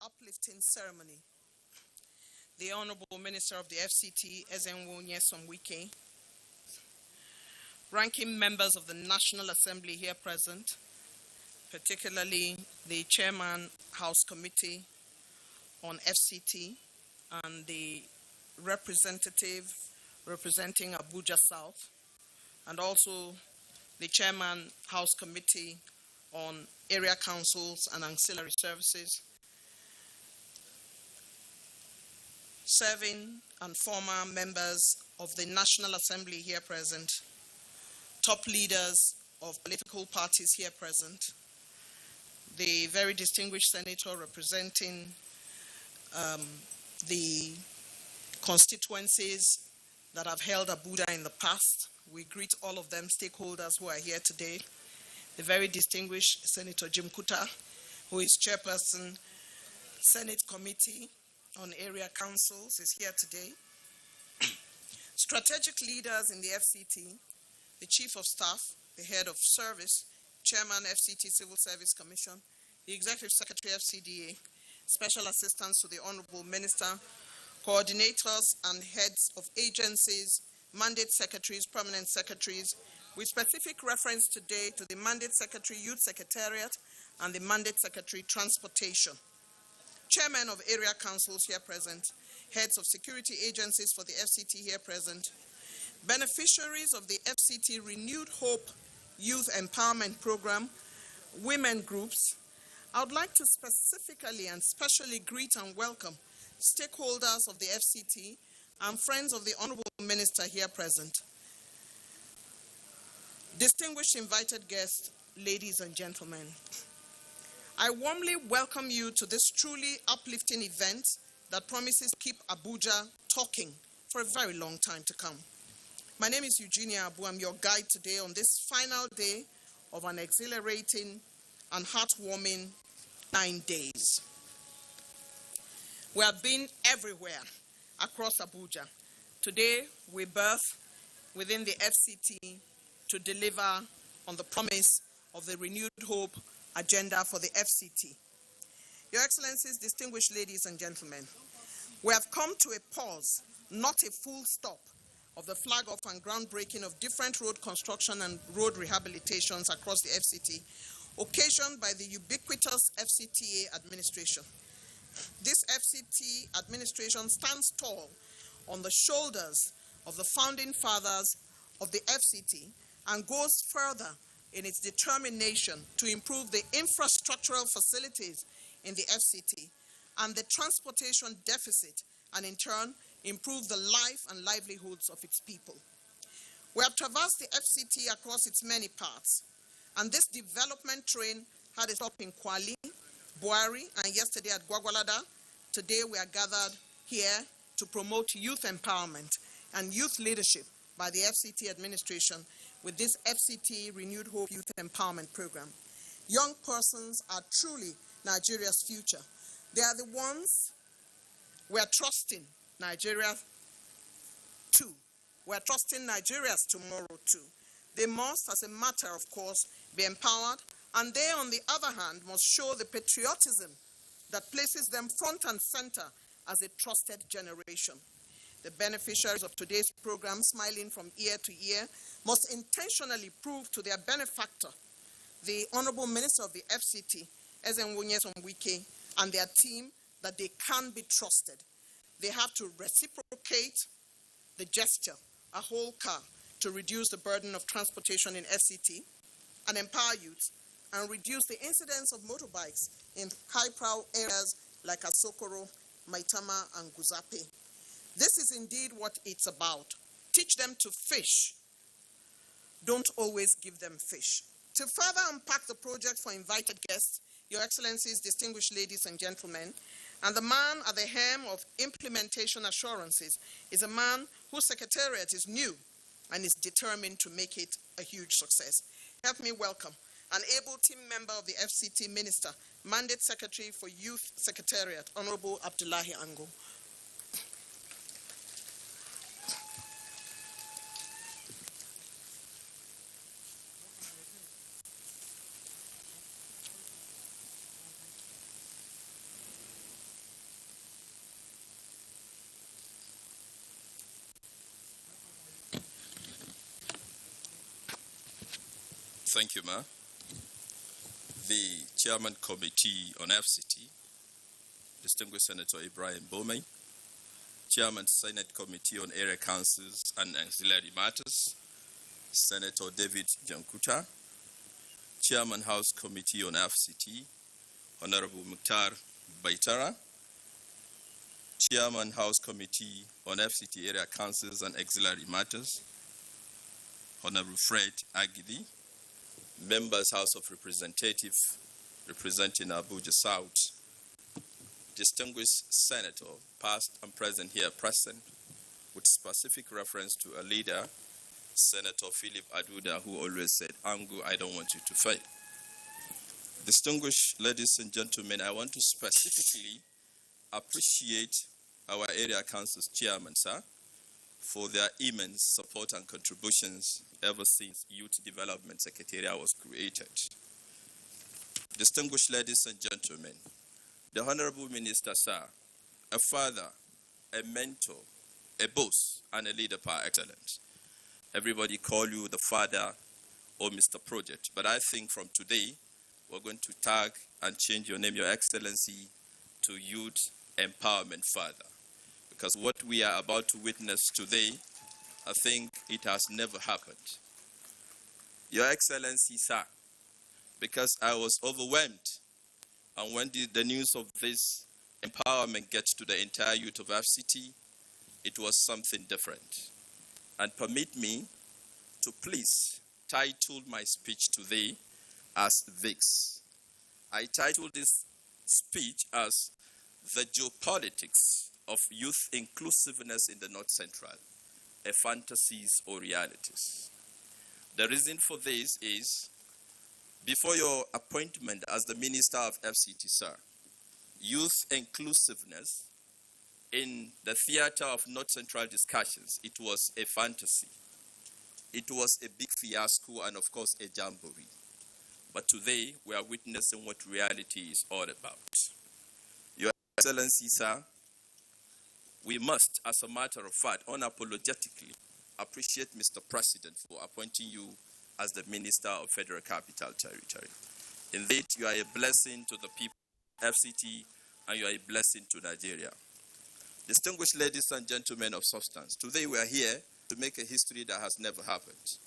uplifting ceremony. The Honorable Minister of the FCT, Ezenwo Nyesomwike, ranking members of the National Assembly here present, particularly the Chairman, House Committee on FCT, and the representative representing Abuja South, and also the Chairman, House Committee on Area Councils and Ancillary Services, serving and former members of the National Assembly here present, top leaders of political parties here present, the very distinguished senator representing the constituencies that have held Abuja in the past. We greet all of them, stakeholders who are here today. The very distinguished Senator Jim Kuta, who is chairperson, Senate Committee on Area Councils, is here today. Strategic leaders in the FCT, the Chief of Staff, the Head of Service, Chairman FCT Civil Service Commission, the Executive Secretary FCDA, Special Assistants to the Honorable Minister, coordinators and heads of agencies, mandate secretaries, permanent secretaries, with specific reference today to the mandate secretary, Youth Secretariat, and the mandate secretary, Transportation. Chairmen of area councils here present, heads of security agencies for the FCT here present, beneficiaries of the FCT Renewed Hope Youth Empowerment Program, women groups. I would like to specifically and specially greet and welcome stakeholders of the FCT and friends of the Honorable Minister here present. Distinguished invited guests, ladies and gentlemen, I warmly welcome you to this truly uplifting event that promises to keep Abuja talking for a very long time to come. My name is Eugenia Abu. I'm your guide today on this final day of an exhilarating and heartwarming 9 days. We have been everywhere across Abuja. Today, we birth within the FCT to deliver on the promise of the Renewed Hope agenda for the FCT. Your Excellencies, distinguished ladies and gentlemen, we have come to a pause, not a full stop, of the flag off and groundbreaking of different road construction and road rehabilitations across the FCT, occasioned by the ubiquitous FCTA administration. This FCT administration stands tall on the shoulders of the founding fathers of the FCT and goes further in its determination to improve the infrastructural facilities in the FCT and the transportation deficit, and in turn, improve the life and livelihoods of its people. We have traversed the FCT across its many parts, and this development train had a stop in Kwali, Buari, and yesterday at Gwagwalada. Today we are gathered here to promote youth empowerment and youth leadership by the FCT administration with this FCT Renewed Hope Youth Empowerment Program. Young persons are truly Nigeria's future. They are the ones we are trusting Nigeria to. We are trusting Nigeria's tomorrow too. They must, as a matter of course, be empowered, and they, on the other hand, must show the patriotism that places them front and center as a trusted generation. The beneficiaries of today's program, smiling from ear to ear, must intentionally prove to their benefactor, the Honorable Minister of the FCT, Ezenwo Nyesomwike, and their team, that they can be trusted. They have to reciprocate the gesture, a whole car, to reduce the burden of transportation in FCT and empower youth, and reduce the incidence of motorbikes in high-prow areas like Asokoro, Maitama, and Guzape. This is indeed what it's about. Teach them to fish. Don't always give them fish. To further unpack the project for invited guests, Your Excellencies, distinguished ladies and gentlemen, and the man at the helm of implementation assurances is a man whose secretariat is new and is determined to make it a huge success. Help me welcome an able team member of the FCT Minister, Mandate Secretary for Youth Secretariat, Honorable Abdullahi Ango. Thank you, Ma. The Chairman Committee on FCT, Distinguished Senator Ibrahim Bomey, Chairman Senate Committee on Area Councils and Ancillary Matters, Senator David Jankuta, Chairman House Committee on FCT, Honorable Mukhtar Baitara, Chairman House Committee on FCT Area Councils and Auxiliary Matters, Honorable Fred Agidi, Members House of Representatives representing Abuja South, distinguished Senator, past and present here present, with specific reference to a leader, Senator Philip Aduda, who always said, Angu, I don't want you to fail. Distinguished ladies and gentlemen, I want to specifically appreciate our area council's chairman, sir, for their immense support and contributions ever since Youth Development Secretariat was created. Distinguished ladies and gentlemen, the Honorable Minister, sir, a father, a mentor, a boss, and a leader par excellence. Everybody call you the father or Mr. Project, but I think from today, we're going to tag and change your name, Your Excellency, to Youth Empowerment Father. Because what we are about to witness today, I think it has never happened. Your Excellency, sir, because I was overwhelmed, and when the news of this empowerment gets to the entire youth of FCT, it was something different. And permit me to please title my speech today as this. I titled this speech as The Geopolitics of Youth Inclusiveness in the North Central, a Fantasies or Realities. The reason for this is, before your appointment as the Minister of FCT, sir, youth inclusiveness in the theater of North Central discussions, it was a fantasy. It was a big fiasco and, of course, a jamboree. But today, we are witnessing what reality is all about. Your Excellency, sir, we must, as a matter of fact, unapologetically appreciate Mr. President for appointing you as the Minister of Federal Capital Territory. Indeed, you are a blessing to the people of FCT, and you are a blessing to Nigeria. Distinguished ladies and gentlemen of substance, today we are here to make a history that has never happened.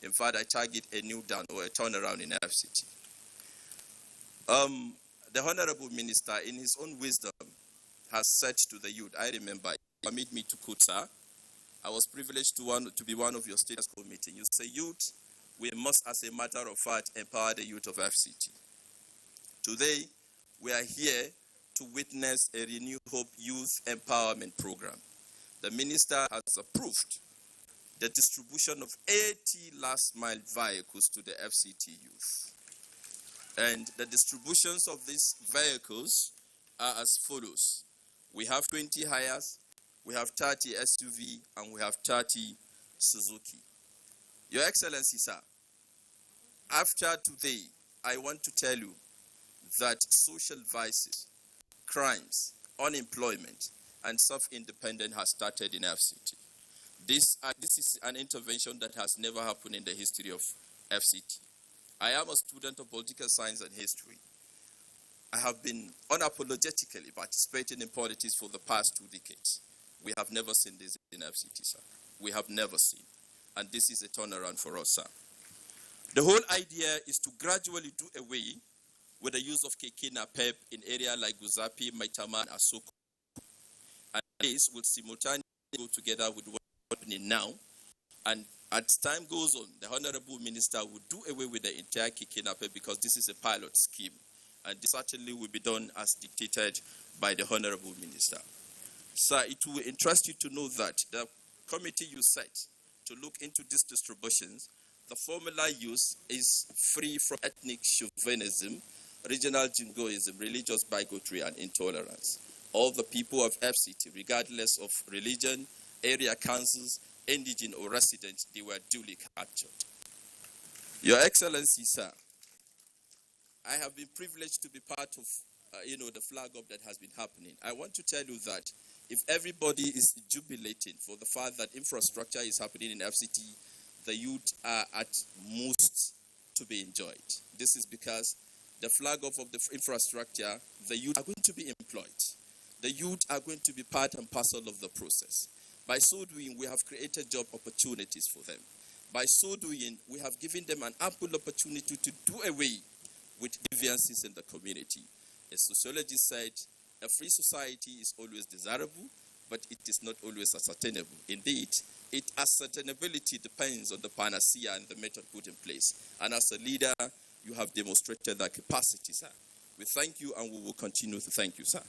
In fact, I target a new dawn or a turnaround in FCT. The Honorable Minister, in his own wisdom, has said to the youth, I remember, permit me to quote, sir, I was privileged to be one of your status committee. You say, youth, we must, as a matter of fact, empower the youth of FCT. Today, we are here to witness a Renew Hope Youth Empowerment Program. The Minister has approved the distribution of 80 last-mile vehicles to the FCT youth. And the distributions of these vehicles are as follows. We have 20 hires, we have 30 SUV, and we have 30 Suzuki. Your Excellency, sir, after today, I want to tell you that social vices, crimes, unemployment, and self-independence has started in FCT. This is an intervention that has never happened in the history of FCT. I am a student of political science and history. I have been unapologetically participating in politics for the past 2 decades. We have never seen this in FCT, sir. We have never seen. And this is a turnaround for us, sir. The whole idea is to gradually do away with the use of keke napep in areas like Guzapi, Maitama, and Asoko. And this will simultaneously go together with what's happening now. And as time goes on, the Honorable Minister will do away with the entire keke napep because this is a pilot scheme. And this certainly will be done as dictated by the Honorable Minister. Sir, it will interest you to know that the committee you set to look into these distributions, the formula used is free from ethnic chauvinism, regional jingoism, religious bigotry, and intolerance. All the people of FCT, regardless of religion, area councils, indigent or resident, they were duly captured. Your Excellency, sir, I have been privileged to be part of, the flag up that has been happening. I want to tell you that if everybody is jubilating for the fact that infrastructure is happening in FCT, the youth are at most to be enjoyed. This is because the flag of the infrastructure, the youth are going to be employed. The youth are going to be part and parcel of the process. By so doing, we have created job opportunities for them. By so doing, we have given them an ample opportunity to do away with deviances in the community. As sociologists said, a free society is always desirable, but it is not always ascertainable. Indeed, its ascertainability depends on the panacea and the method put in place. And as a leader, you have demonstrated that capacity, sir. We thank you, and we will continue to thank you, sir.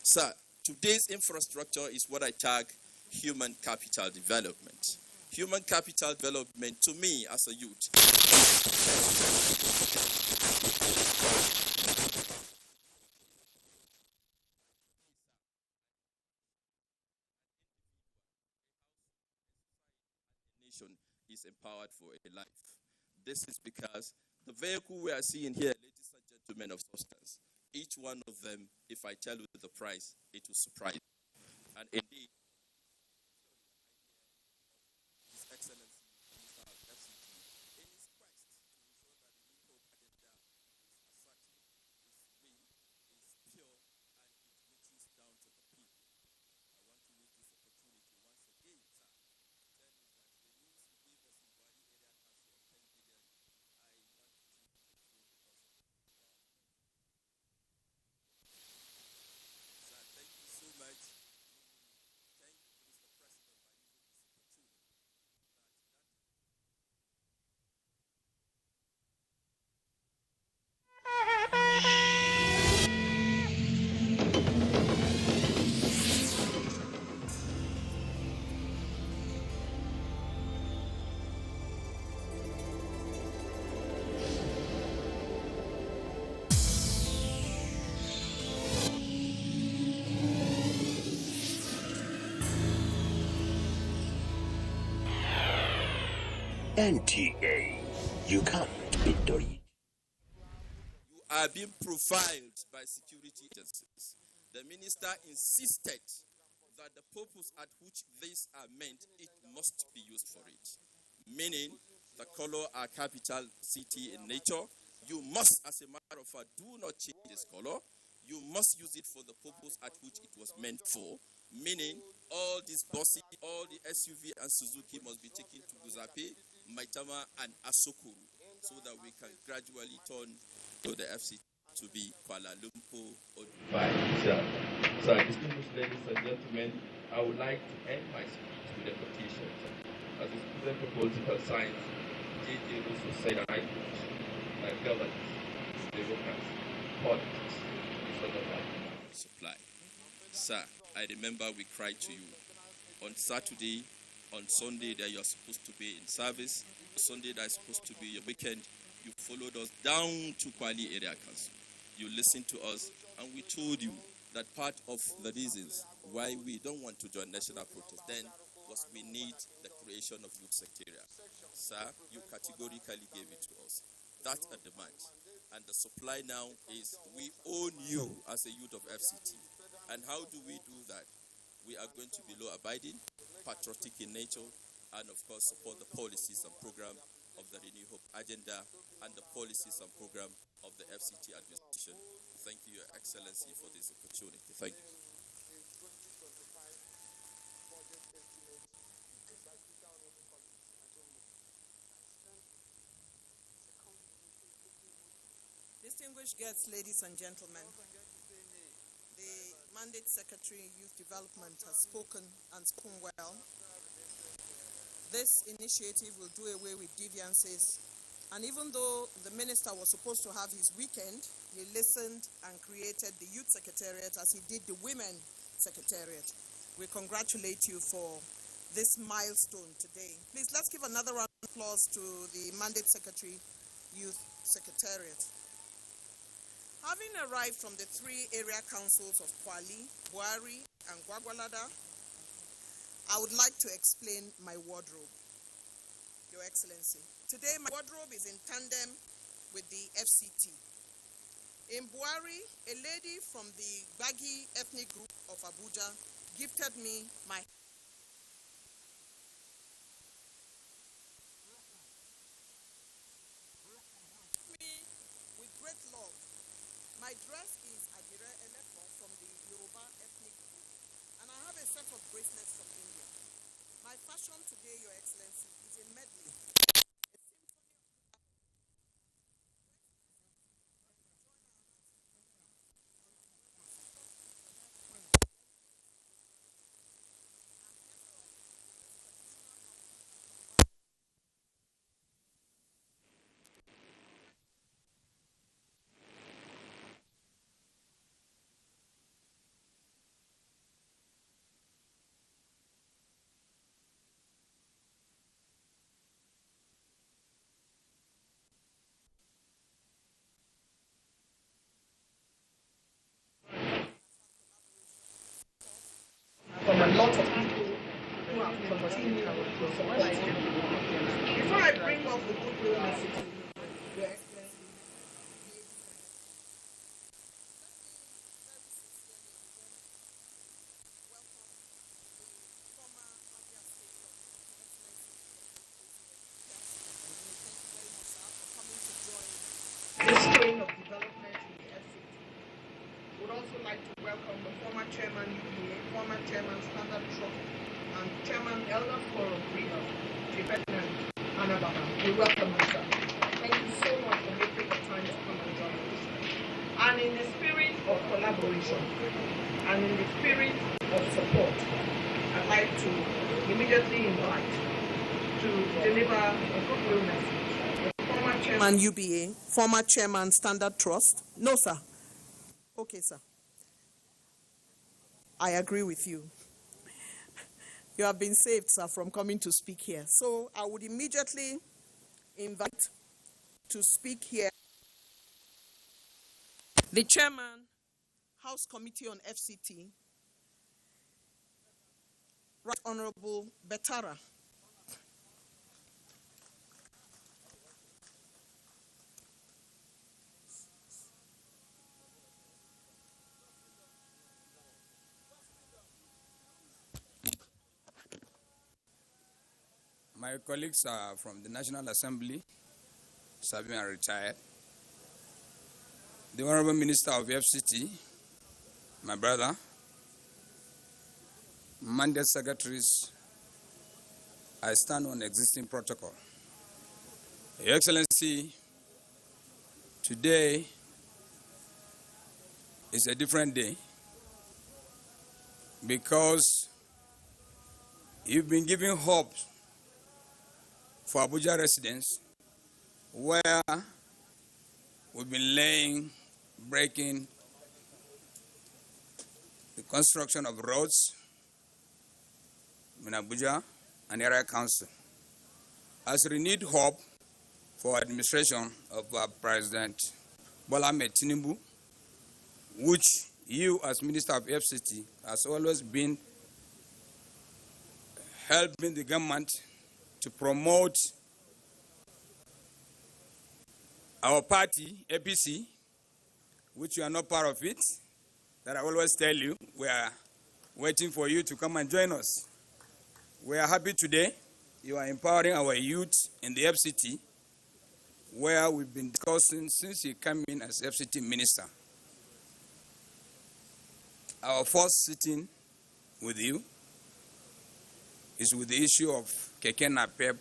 Sir, today's infrastructure is what I tag human capital development. Human capital development, to me as a youth, nation is empowered for a life. This is because the vehicle we are seeing here, ladies and gentlemen of substance, each one of them, if I tell you the price, it will surprise you. And indeed, His Excellency, Mr. FCT, in his quest to ensure that the new hope agenda is assertive, is real, is pure, and it reaches down to the people. I want to use this opportunity once again, sir, to tell you that the news you gave us in Bali Area Council of 10 billion, I want to take the full responsibility. Sir, thank you so much. Thank Mr. President by using this opportunity. NTA, you can't ignore it. You are being profiled by security agencies. The minister insisted that the purpose at which these are meant, it must be used for it. Meaning, the color are capital city in nature. You must, as a matter of fact, do not change this color. You must use it for the purpose at which it was meant for. Meaning, all these buses, all the SUV and Suzuki must be taken to Guzape, Maitama, and Asokoro, so that we can gradually turn to the FCT to be Kuala Lumpur or Dubai. So, distinguished ladies and gentlemen, I would like to end my speech with a quotation. As a student of political science, J.J. also said, I quote, that governance, democracy, politics is all about supply. Sir, I remember we cried to you on Saturday, on Sunday that you are supposed to be in service, Sunday that is supposed to be your weekend. You followed us down to Kwali Area Council. You listened to us, and we told you that part of the reasons why we don't want to join national protest then was we need the creation of youth secretariat. Sir, you categorically gave it to us. That's a demand. And the supply now is we own you as a youth of FCT. And how do we do that? We are going to be law-abiding, patriotic in nature, and of course support the policies and program of the Renew Hope agenda and the policies and program of the FCT administration. Thank you, Your Excellency, for this opportunity. Thank you. Distinguished guests, ladies and gentlemen, the Mandate Secretary, Youth Development, has spoken and spoken well. This initiative will do away with deviances, and even though the minister was supposed to have his weekend, he listened and created the Youth Secretariat as he did the Women Secretariat. We congratulate you for this milestone today. Please, let's give another round of applause to the Mandate Secretary, Youth Secretariat. Having arrived from the three area councils of Kwali, Buari, and Gwagwalada, I would like to explain my wardrobe, Your Excellency. Today, my wardrobe is in tandem with the FCT. In Buari, a lady from the Bagi ethnic group of Abuja gifted me my From a lot of people who have continued to support him. Before I bring up the goodwill message, Your Excellency, this train of development in the FCT. Would also like to welcome the former chairman UPA, former chairman Standard Trust, and chairman Elder Forum River, Ferdinand Anababa. We welcome you, sir. Thank you so much for making the time to come and join us. And in the spirit of collaboration and in the spirit of support, I'd like to immediately invite to deliver a goodwill message. Former chairman UBA, former chairman Standard Trust. No, sir. Okay, sir. I agree with you. You have been saved, sir, from coming to speak here. So I would immediately invite to speak here the chairman, House Committee on FCT, Right Honorable Betara. My colleagues are from the National Assembly, serving and retired. The Honorable Minister of FCT, my brother, mandate secretaries, I stand on existing protocol. Your Excellency, today is a different day because you've been giving hope for Abuja residents, where we've been breaking the construction of roads in Abuja and area council. As renewed hope for administration of President Bola Ahmed Tinubu, which you as Minister of FCT has always been helping the government to promote our party, APC, which you are not part of it, that I always tell you, we are waiting for you to come and join us. We are happy today. You are empowering our youth in the FCT, where we've been discussing since you came in as FCT Minister. Our first sitting with you is with the issue of Keke Napep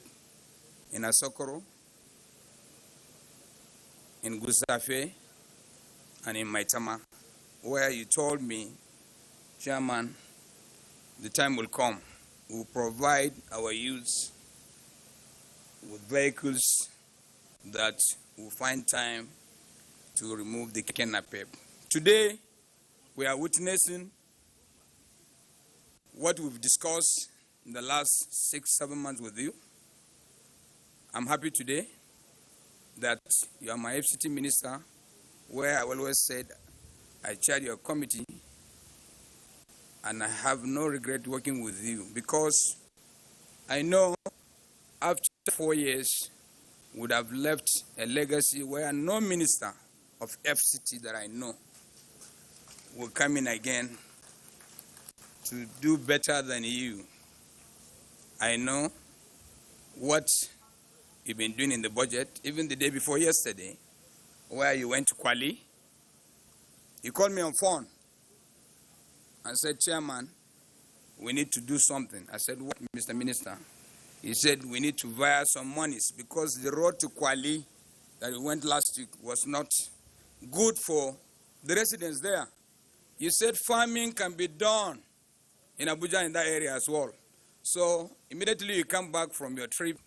in Asokoro, in Gusafe, and in Maitama, where you told me, Chairman, the time will come. We'll provide our youths with vehicles that will find time to remove the Keke Napep. Today, we are witnessing what we've discussed in the last 6-7 months with you. I'm happy today that you are my FCT Minister, where I always said I chaired your committee, and I have no regret working with you because I know after 4 years would have left a legacy where no minister of FCT that I know will come in again to do better than you. I know what you've been doing in the budget, even the day before yesterday, where you went to Kwali. You called me on phone and said, Chairman, we need to do something. I said, what, Mr. Minister? he said we need to wire some monies because the road to Kwali that we went last week was not good for the residents there. You said farming can be done in Abuja in that area as well. So immediately you come back from your trip,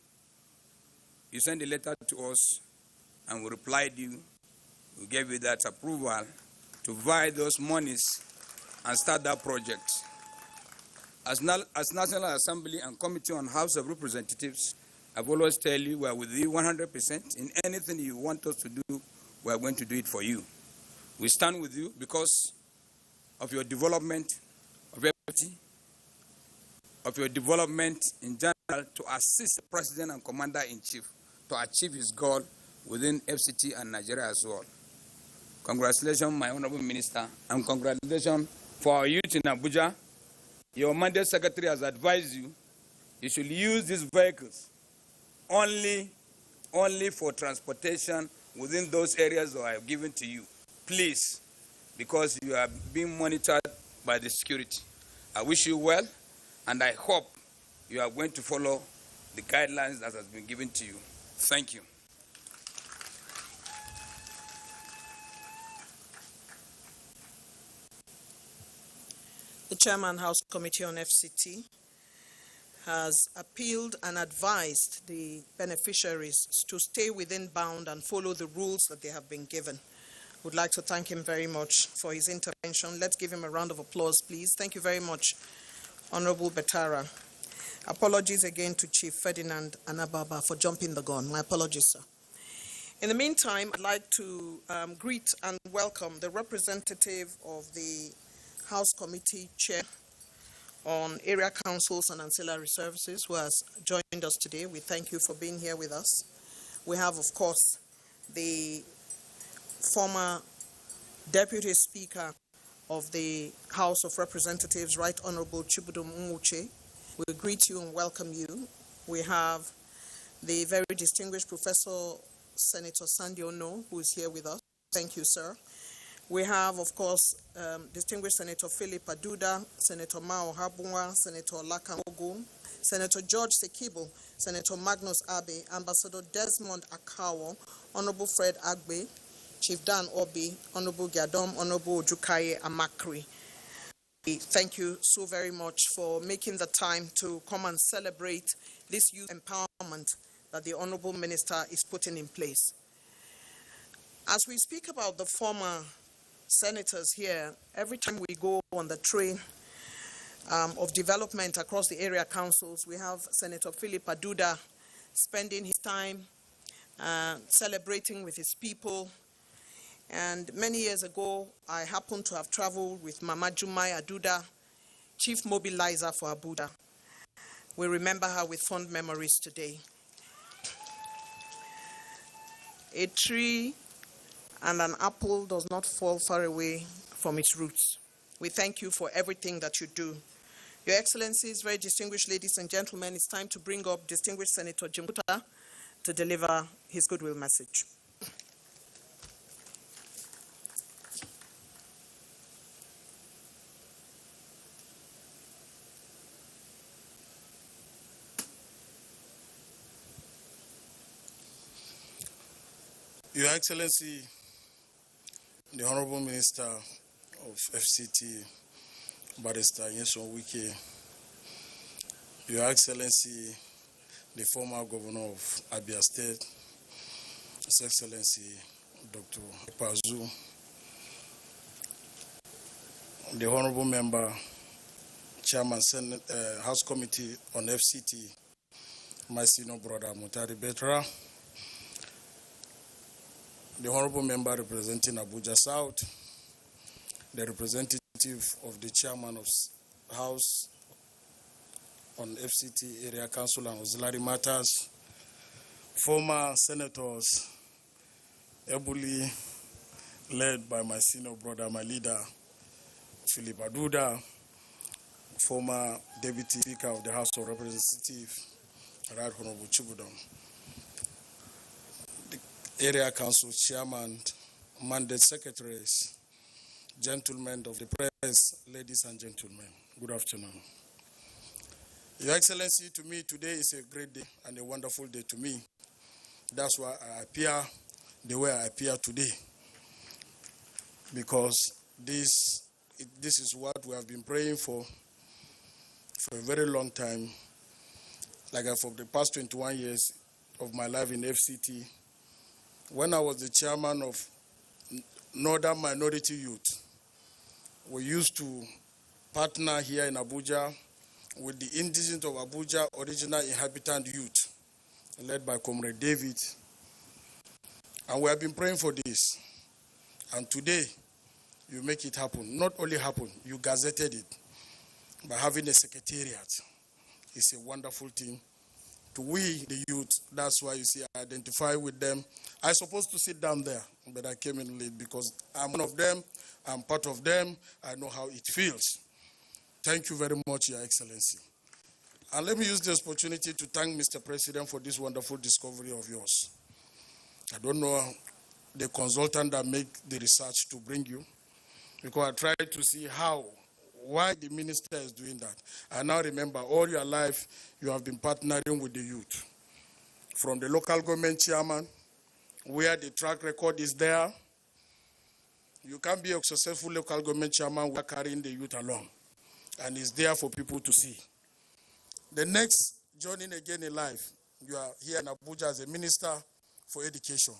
you send a letter to us and we replied you. We gave you that approval to buy those monies and start that project. As National Assembly and Committee on House of Representatives, I've always tell you we are with you 100%. In anything you want us to do, we are going to do it for you. We stand with you because of your development of FCT, of your development in general to assist the President and Commander-in-Chief to achieve his goal within FCT and Nigeria as well. Congratulations, my Honorable Minister, and congratulations for our youth in Abuja. Your mandate secretary has advised you, you should use these vehicles only for transportation within those areas that I have given to you. Please, because you are being monitored by the security. I wish you well, and I hope you are going to follow the guidelines that has been given to you. Thank you. The Chairman, House Committee on FCT, has appealed and advised the beneficiaries to stay within bound and follow the rules that they have been given. Would like to thank him very much for his intervention. Let's give him a round of applause, please. Thank you very much, Honorable Betara. Apologies again to Chief Ferdinand Anababa for jumping the gun. My apologies, sir. In the meantime, I'd like to greet and welcome the representative of the House Committee Chair on Area Councils and Ancillary Services, who has joined us today. We thank you for being here with us. We have, of course, the former Deputy Speaker of the House of Representatives, Right Honorable Chibudum Umuche. We greet you and welcome you. We have the very distinguished Professor Senator Sandy Ono, who is here with us. Thank you, sir. We have, of course, distinguished Senator Philip Aduda, Senator Mao Habunwa, Senator Laka Ogun, Senator George Sekibo, Senator Magnus Abe, Ambassador Desmond Akawo, Honorable Fred Agbe, Chief Dan Obi, Honorable Gadom, Honorable Ojukaye Amakri. Thank you so very much for making the time to come and celebrate this youth empowerment that the Honorable Minister is putting in place. As we speak about the former senators here, every time we go on the train of development across the area councils, we have Senator Philip Aduda spending his time celebrating with his people. And many years ago, I happened to have traveled with Mama Jumai Aduda, Chief Mobilizer for Abuja. We remember her with fond memories today. A tree and an apple does not fall far away from its roots. We thank you for everything that you do. Your Excellencies, very distinguished ladies and gentlemen, it's time to bring up distinguished Senator Jimuta to deliver his goodwill message. Your Excellency, the Honorable Minister of FCT, Barrister Nyesom Wike, Your Excellency, the former Governor of Abia State, His Excellency Dr. Pazu, the Honorable Member, Chairman House Committee on FCT, my senior brother Mutari Betra, the Honorable Member representing Abuja South, the representative of the Chairman of House on FCT Area Council and Auxiliary Matters, former senators, ably led by my senior brother, my leader, Philip Aduda, former Deputy Speaker of the House of Representatives, Right Honorable Chibudum, Area Council Chairman, Mandate Secretaries, gentlemen of the press, ladies and gentlemen, good afternoon. Your Excellency, to me, today is a great day and a wonderful day to me. That's why I appear the way I appear today. Because this is what we have been praying for a very long time. Like for the past 21 years of my life in FCT, when I was the chairman of Northern Minority Youth, we used to partner here in Abuja with the indigenous of Abuja original inhabitant youth, led by Comrade David. And we have been praying for this. And today, you make it happen. Not only happen, you gazetted it by having a secretariat. It's a wonderful thing. To we, the youth, that's why you see I identify with them. I supposed to sit down there, but I came in late because I'm one of them, I'm part of them, I know how it feels. Thank you very much, Your Excellency. And let me use this opportunity to thank Mr. President for this wonderful discovery of yours. I don't know the consultant that made the research to bring you, because I tried to see why the minister is doing that. I now remember all your life you have been partnering with the youth. From the local government chairman, where the track record is there. You can't be a successful local government chairman without carrying the youth along. And it's there for people to see. The next joining again in life, you are here in Abuja as a minister for education.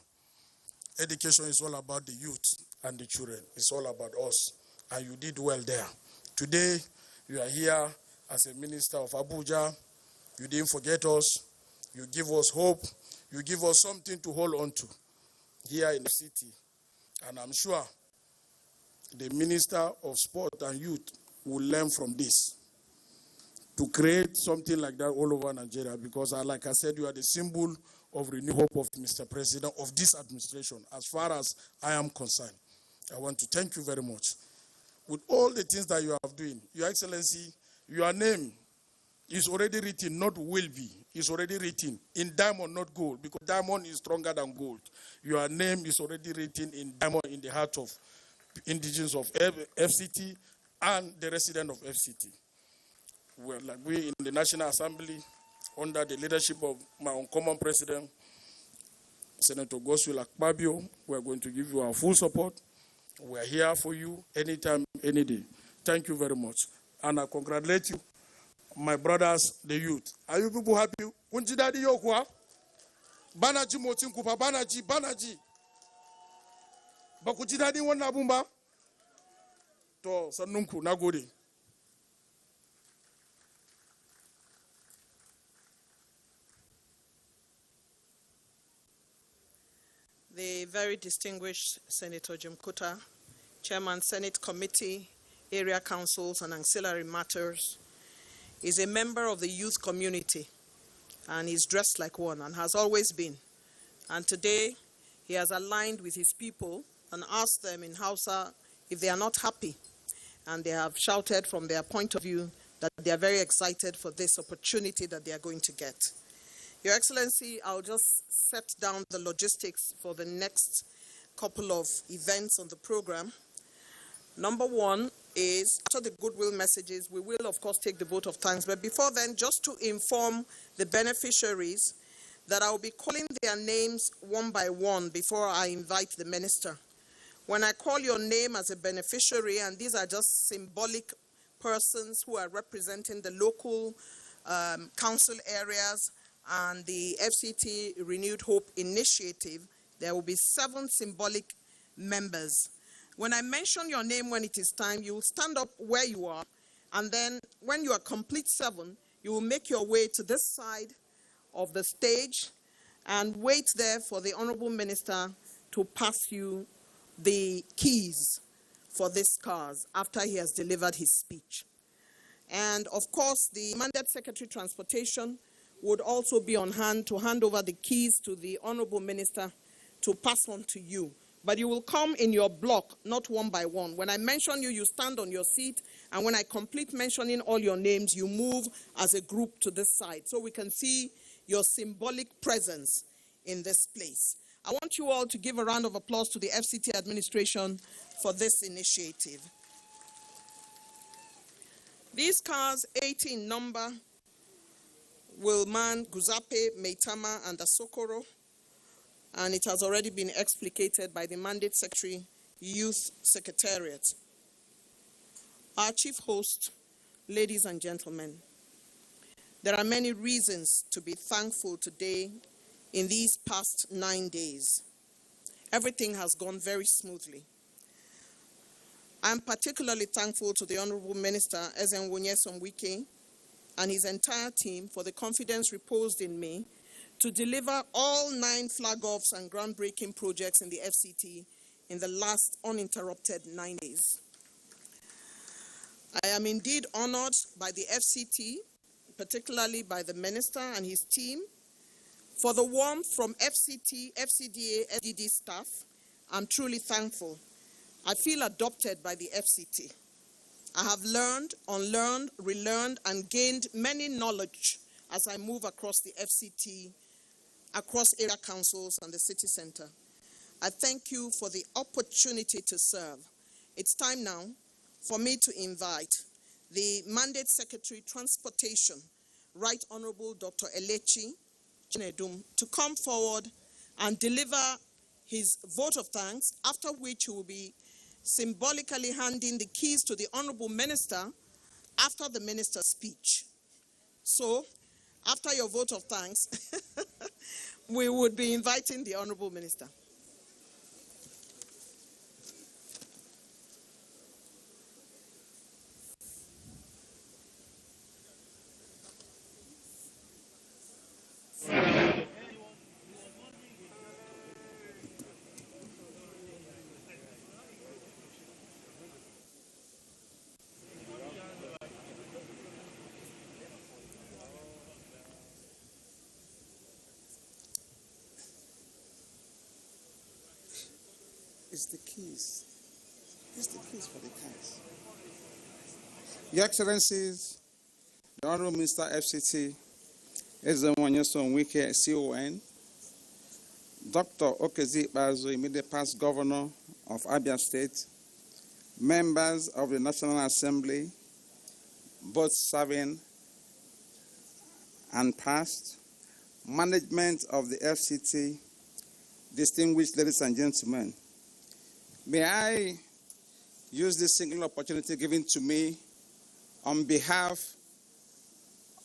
Education is all about the youth and the children. It's all about us. And you did well there. Today, you are here as a minister of Abuja. You didn't forget us. You give us hope. You give us something to hold on to here in the city. And I'm sure the Minister of Sport and Youth will learn from this to create something like that all over Nigeria, because like I said, you are the symbol of renewed hope of Mr. President of this administration. As far as I am concerned, I want to thank you very much. With all the things that you are doing, Your Excellency, your name is already written, not will be. It's already written in diamond, not gold, because diamond is stronger than gold. Your name is already written in diamond in the heart of indigenous of FCT and the resident of FCT. Well, like we in the National Assembly, under the leadership of my uncommon president, Senator Goswill Akpabio, we are going to give you our full support. We are here for you anytime, any day. Thank you very much. And I congratulate you, my brothers, the youth. Are you people happy? Unjidadi yokwa? Banaji motin kupa, banaji. Bakujidadi wana bumba? To sanunku, nagode. The very distinguished Senator Jim Kuta, Chairman Senate Committee, Area Councils and Ancillary Matters, is a member of the youth community, and he's dressed like one and has always been. And today, he has aligned with his people and asked them in Hausa if they are not happy. And they have shouted from their point of view that they are very excited for this opportunity that they are going to get. Your Excellency, I'll just set down the logistics for the next couple of events on the program. Number one is, after the goodwill messages, we will of course take the vote of thanks. But before then, just to inform the beneficiaries that I will be calling their names one by one before I invite the minister. When I call your name as a beneficiary, and these are just symbolic persons who are representing the local council areas and the FCT Renewed Hope Initiative, there will be 7 symbolic members. When I mention your name when it is time, you will stand up where you are, and then when you are complete 7, you will make your way to this side of the stage and wait there for the Honorable Minister to pass you the keys for these cars after he has delivered his speech. And of course, the Mandate Secretary Transportation would also be on hand to hand over the keys to the Honorable Minister to pass on to you. But you will come in your block, not one by one. When I mention you, you stand on your seat, and when I complete mentioning all your names, you move as a group to this side so we can see your symbolic presence in this place. I want you all to give a round of applause to the FCT administration for this initiative. These cars, 18 number, Wilman, Guzape, Meitama, and Asokoro, and it has already been explicated by the Mandate Secretary, Youth Secretariat. Our chief host, ladies and gentlemen, there are many reasons to be thankful today in these past 9 days. Everything has gone very smoothly. I'm particularly thankful to the Honorable Minister, Ezenwonye Somwike, and his entire team for the confidence reposed in me to deliver all 9 flag-offs and groundbreaking projects in the FCT in the last uninterrupted 9 days. I am indeed honored by the FCT, particularly by the Minister and his team, for the warmth from FCT, FCDA, FDD staff. I'm truly thankful. I feel adopted by the FCT. I have learned, unlearned, relearned, and gained many knowledge as I move across the FCT, across area councils and the city center. I thank you for the opportunity to serve. It's time now for me to invite the Mandate Secretary Transportation, Right Honorable Dr. Elechi Chinedum, to come forward and deliver his vote of thanks, after which he will be symbolically handing the keys to the Honorable Minister after the Minister's speech. So, after your vote of thanks, we would be inviting the Honorable Minister. It's the keys. It's the keys for the cars. Your Excellencies, the Honorable Minister FCT, Ezenwonye Somwike, CON, Dr. Okezi Ikpeazu, immediate past Governor of Abia State, members of the National Assembly, both serving and past, management of the FCT, distinguished ladies and gentlemen, may I use this single opportunity given to me on behalf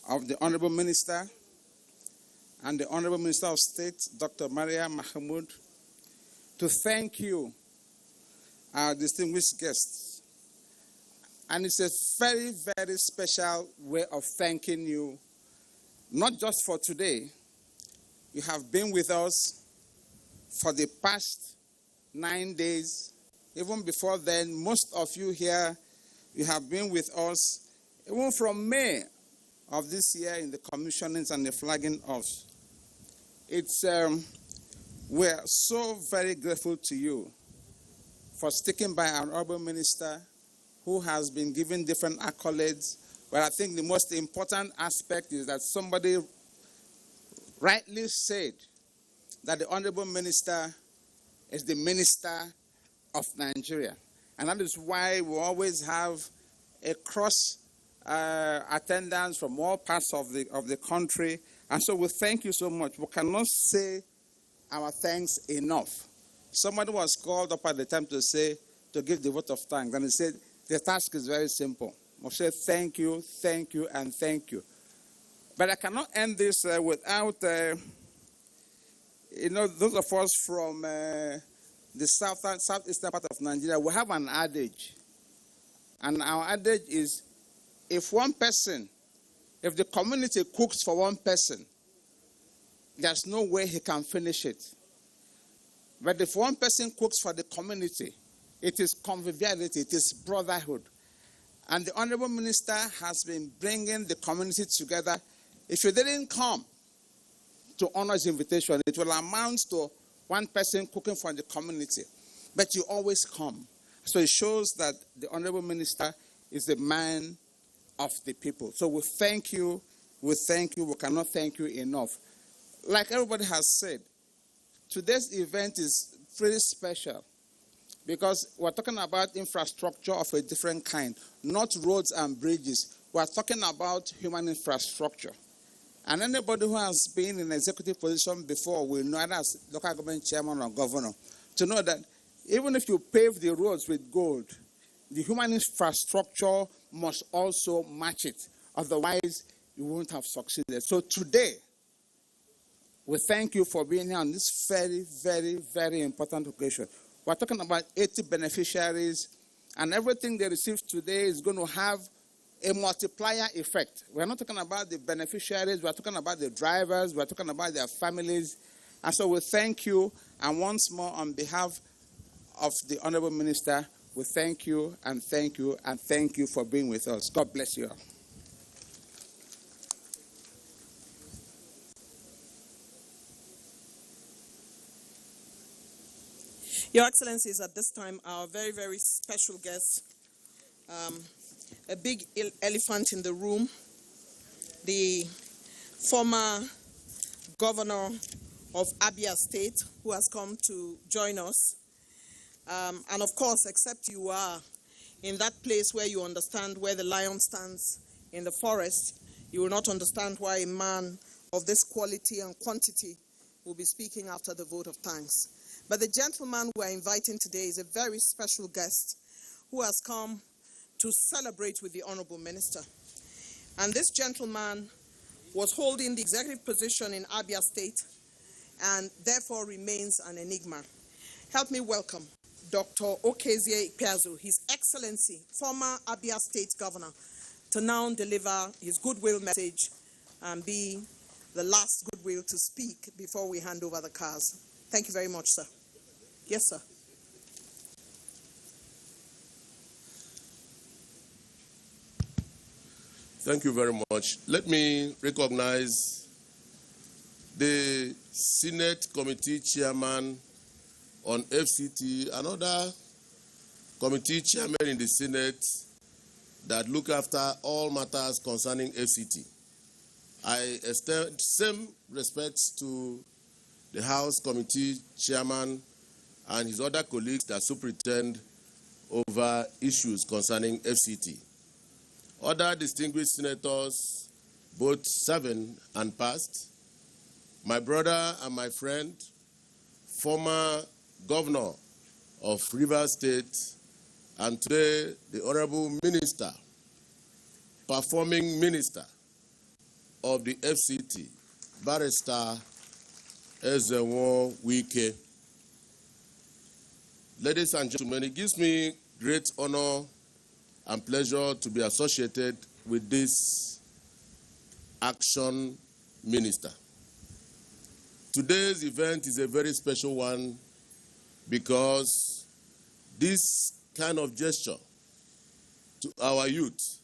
of the Honorable Minister and the Honorable Minister of State, Dr. Maria Mahmoud, to thank you, our distinguished guests. And it's a very, very special way of thanking you, not just for today. You have been with us for the past 9 days. Even before then, most of you here, you have been with us, even from May of this year in the commissionings and the flagging offs. We're so very grateful to you for sticking by our Honorable Minister, who has been given different accolades. But I think the most important aspect is that somebody rightly said that the Honorable Minister is the Minister of Nigeria. And that is why we always have a cross attendance from all parts of the country. And so we thank you so much. We cannot say our thanks enough. Somebody was called up at the time to give the vote of thanks. And he said, the task is very simple. We'll say thank you, and thank you. But I cannot end this without, those of us from the southeastern part of Nigeria, we have an adage. And our adage is, if the community cooks for one person, there's no way he can finish it. But if one person cooks for the community, it is conviviality, it is brotherhood. And the Honorable Minister has been bringing the community together. If you didn't come to honor his invitation, it will amount to one person cooking for the community. But you always come. So it shows that the Honorable Minister is the man of the people. So we thank you, we cannot thank you enough. Like everybody has said, today's event is pretty special because we're talking about infrastructure of a different kind, not roads and bridges. We're talking about human infrastructure. And anybody who has been in executive position before will know, either as local government chairman or governor, to know that even if you pave the roads with gold, the human infrastructure must also match it. Otherwise, you won't have succeeded. So today, we thank you for being here on this very, very, very important occasion. We're talking about 80 beneficiaries, and everything they receive today is going to have a multiplier effect. We're not talking about the beneficiaries, we're talking about the drivers, we're talking about their families. And so we thank you, and once more on behalf of the Honorable Minister, we thank you and thank you and thank you for being with us. God bless you all. Your Excellencies, at this time, our very, very special guest, a big elephant in the room, the former governor of Abia State, who has come to join us. And of course, except you are in that place where you understand where the lion stands in the forest, you will not understand why a man of this quality and quantity will be speaking after the vote of thanks. But the gentleman we are inviting today is a very special guest who has come to celebrate with the Honorable Minister. And this gentleman was holding the executive position in Abia State and therefore remains an enigma. Help me welcome Dr. Okezie Ikpeazu, His Excellency, former Abia State Governor, to now deliver his goodwill message and be the last goodwill to speak before we hand over the cars. Thank you very much, sir. Yes, sir. Thank you very much. Let me recognize the Senate Committee Chairman on FCT, another committee chairman in the Senate that look after all matters concerning FCT. I extend same respects to the House Committee Chairman and his other colleagues that superintend over issues concerning FCT. Other distinguished senators, both serving and past, my brother and my friend, former governor of Rivers State, and today the Honorable Minister, performing minister of the FCT, Barrister Ezenwo Wike. Ladies and gentlemen, it gives me great honor and pleasure to be associated with this action minister. Today's event is a very special one because this kind of gesture to our youth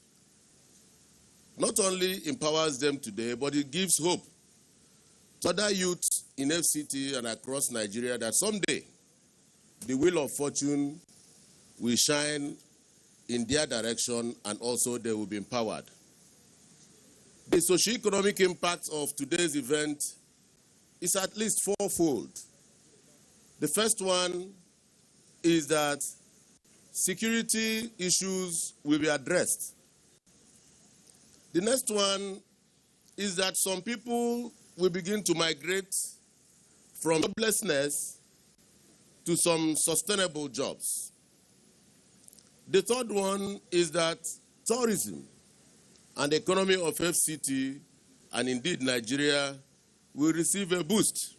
not only empowers them today, but it gives hope to other youths in FCT and across Nigeria that someday the wheel of fortune will shine in their direction and also they will be empowered. The socio-economic impact of today's event is at least fourfold. The first one is that security issues will be addressed. The next one is that some people will begin to migrate from joblessness to some sustainable jobs. The third one is that tourism and the economy of FCT and indeed Nigeria will receive a boost.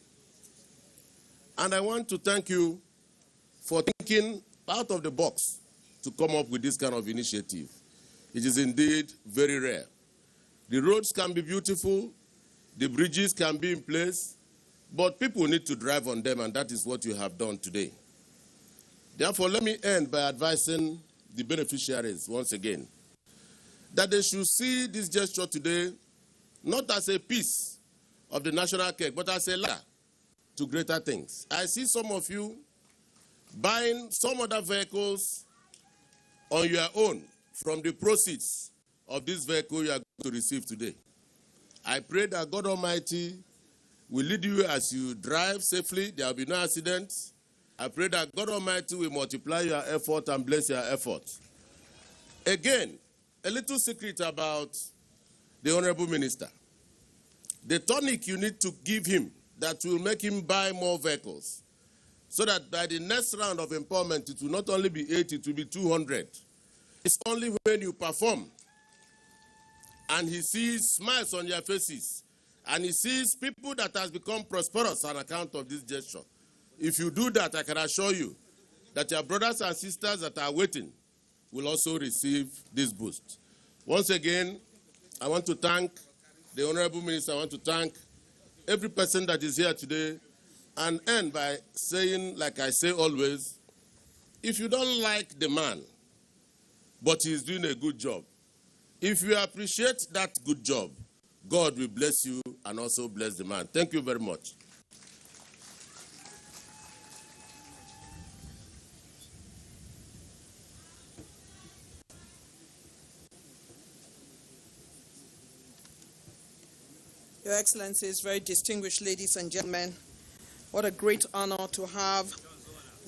And I want to thank you for thinking out of the box to come up with this kind of initiative. It is indeed very rare. The roads can be beautiful, the bridges can be in place, but people need to drive on them, and that is what you have done today. Therefore, let me end by advising the beneficiaries once again that they should see this gesture today not as a piece of the national cake, but as a ladder to greater things. I see some of you buying some other vehicles on your own from the proceeds of this vehicle you are going to receive today. I pray that God Almighty will lead you as you drive safely. There will be no accidents. I pray that God Almighty will multiply your effort and bless your effort. Again, a little secret about the Honorable Minister. the tonic you need to give him that will make him buy more vehicles, so that by the next round of empowerment, it will not only be 80, it will be 200. It's only when you perform and he sees smiles on your faces and he sees people that has become prosperous on account of this gesture. If you do that, I can assure you that your brothers and sisters that are waiting will also receive this boost. Once again, I want to thank the Honorable Minister. I want to thank every person that is here today, and end by saying, like I say always, if you don't like the man, but he's doing a good job, if you appreciate that good job, God will bless you and also bless the man. Thank you very much. Your Excellencies, very distinguished ladies and gentlemen, what a great honor to have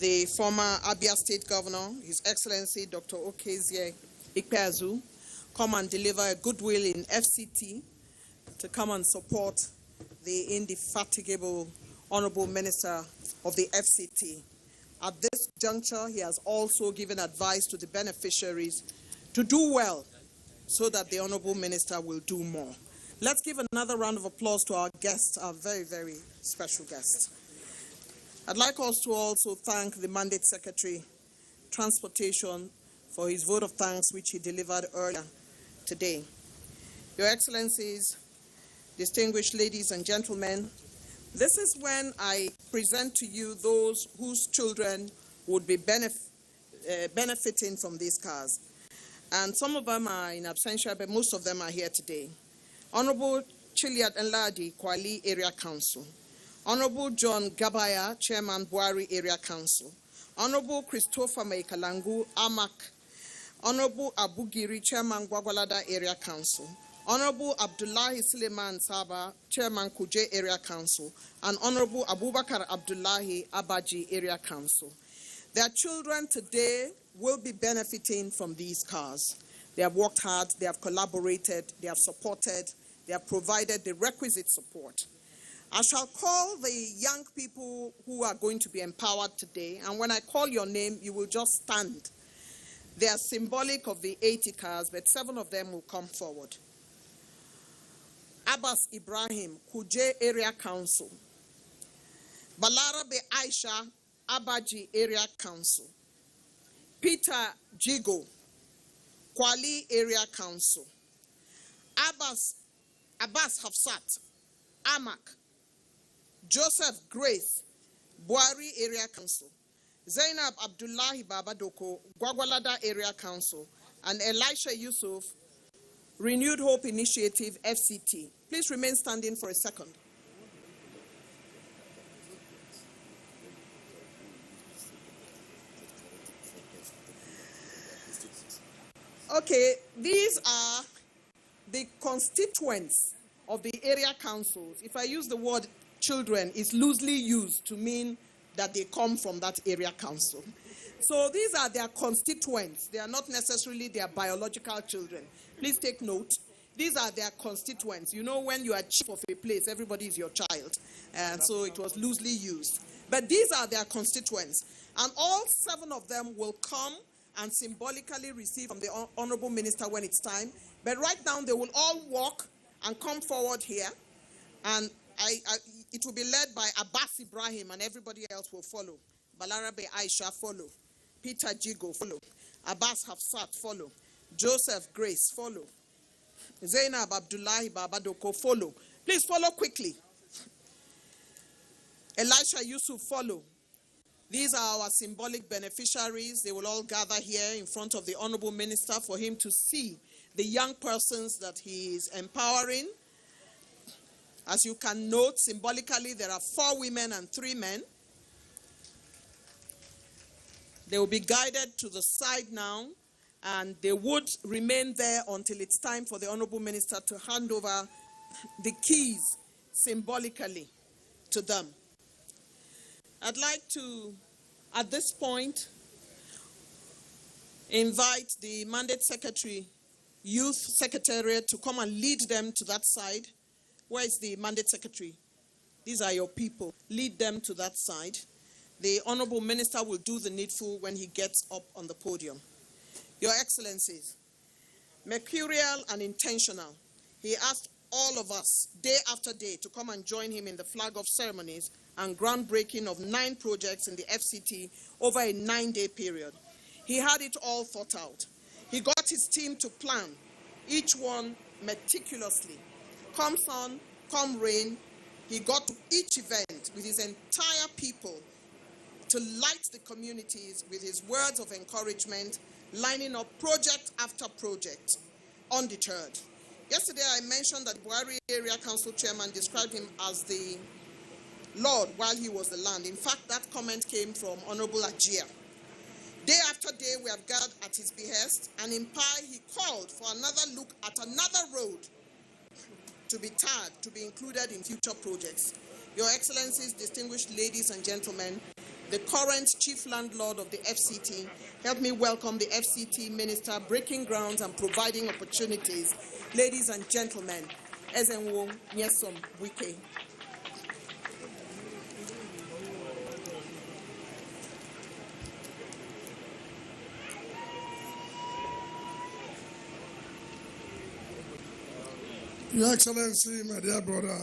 the former Abia State Governor, His Excellency Dr. Okezie Ikpeazu, come and deliver a goodwill in FCT to come and support the indefatigable Honorable Minister of the FCT. At this juncture, he has also given advice to the beneficiaries to do well so that the Honorable Minister will do more. Let's give another round of applause to our guest, our very, very special guest. I'd like us to also thank the Mandate Secretary, Transportation, for his vote of thanks which he delivered earlier today. Your Excellencies, distinguished ladies and gentlemen, this is when I present to you those whose children would be benefiting from these cars. And some of them are in absentia, but most of them are here today. Honorable Chiliad Nladi, Kwali Area Council. Honorable John Gabaya, Chairman, Buari Area Council. Honorable Christopher Maikalangu, Amak. Honorable Abugiri, Chairman, Gwagwalada Area Council. Honorable Abdullahi Suleiman Saba, Chairman, Kuje Area Council. And Honorable Abubakar Abdullahi Abaji Area Council. Their children today will be benefiting from these cars. They have worked hard, they have collaborated, they have supported, they have provided the requisite support. I shall call the young people who are going to be empowered today, and when I call your name, you will just stand. They are symbolic of the 80 cars, but 7 of them will come forward. Abbas Ibrahim, Kuje Area Council. Balarabe Aisha, Abaji Area Council. Peter Jigo, Kwali Area Council. Abbas Hafsat, Amak. Joseph Grace, Buari Area Council. Zainab Abdullahi Babadoko, Gwagwalada Area Council. And Elisha Yusuf, Renewed Hope Initiative, FCT. Please remain standing for a second. Okay, these are the constituents of the area councils. If I use the word children, it's loosely used to mean that they come from that area council. So these are their constituents. They are not necessarily their biological children. Please take note. These are their constituents. You know, when you are chief of a place, everybody is your child. And so it was loosely used. But these are their constituents. And all 7 of them will come and symbolically receive from the Honorable Minister when it's time. But right now, they will all walk and come forward here. And it will be led by Abbas Ibrahim, and everybody else will follow. Balarabe Aisha, follow. Peter Jigo, follow. Abbas Hafsat, follow. Joseph Grace, follow. Zainab Abdullahi Babadoko, follow. Please follow quickly. Elisha Yusuf, follow. These are our symbolic beneficiaries. They will all gather here in front of the Honorable Minister for him to see the young persons that he is empowering. As you can note, symbolically, there are 4 women and 3 men. They will be guided to the side now, and they would remain there until it's time for the Honorable Minister to hand over the keys symbolically to them. I'd like to, at this point, invite the Mandate Secretary, Youth Secretariat to come and lead them to that side. Where is the mandate secretary? These are your people. Lead them to that side. The Honorable Minister will do the needful when he gets up on the podium. Your Excellencies, mercurial and intentional, he asked all of us, day after day, to come and join him in the flag-off ceremonies and groundbreaking of 9 projects in the FCT over a 9-day period. He had it all thought out. He got his team to plan, each one meticulously. Come sun, come rain, he got to each event with his entire people to light the communities with his words of encouragement, lining up project after project, undeterred. Yesterday I mentioned that Buhari Area Council Chairman described him as the Lord while he was the land. In fact, that comment came from Honorable Abuja. Day after day we have gathered at his behest, and in Pi he called for another look at another road to be tagged, to be included in future projects. Your Excellencies, distinguished ladies and gentlemen, the current Chief Landlord of the FCT, help me welcome the FCT Minister, breaking grounds and providing opportunities. Ladies and gentlemen, Ezenwo Nyesom Wike. Your Excellency, my dear brother,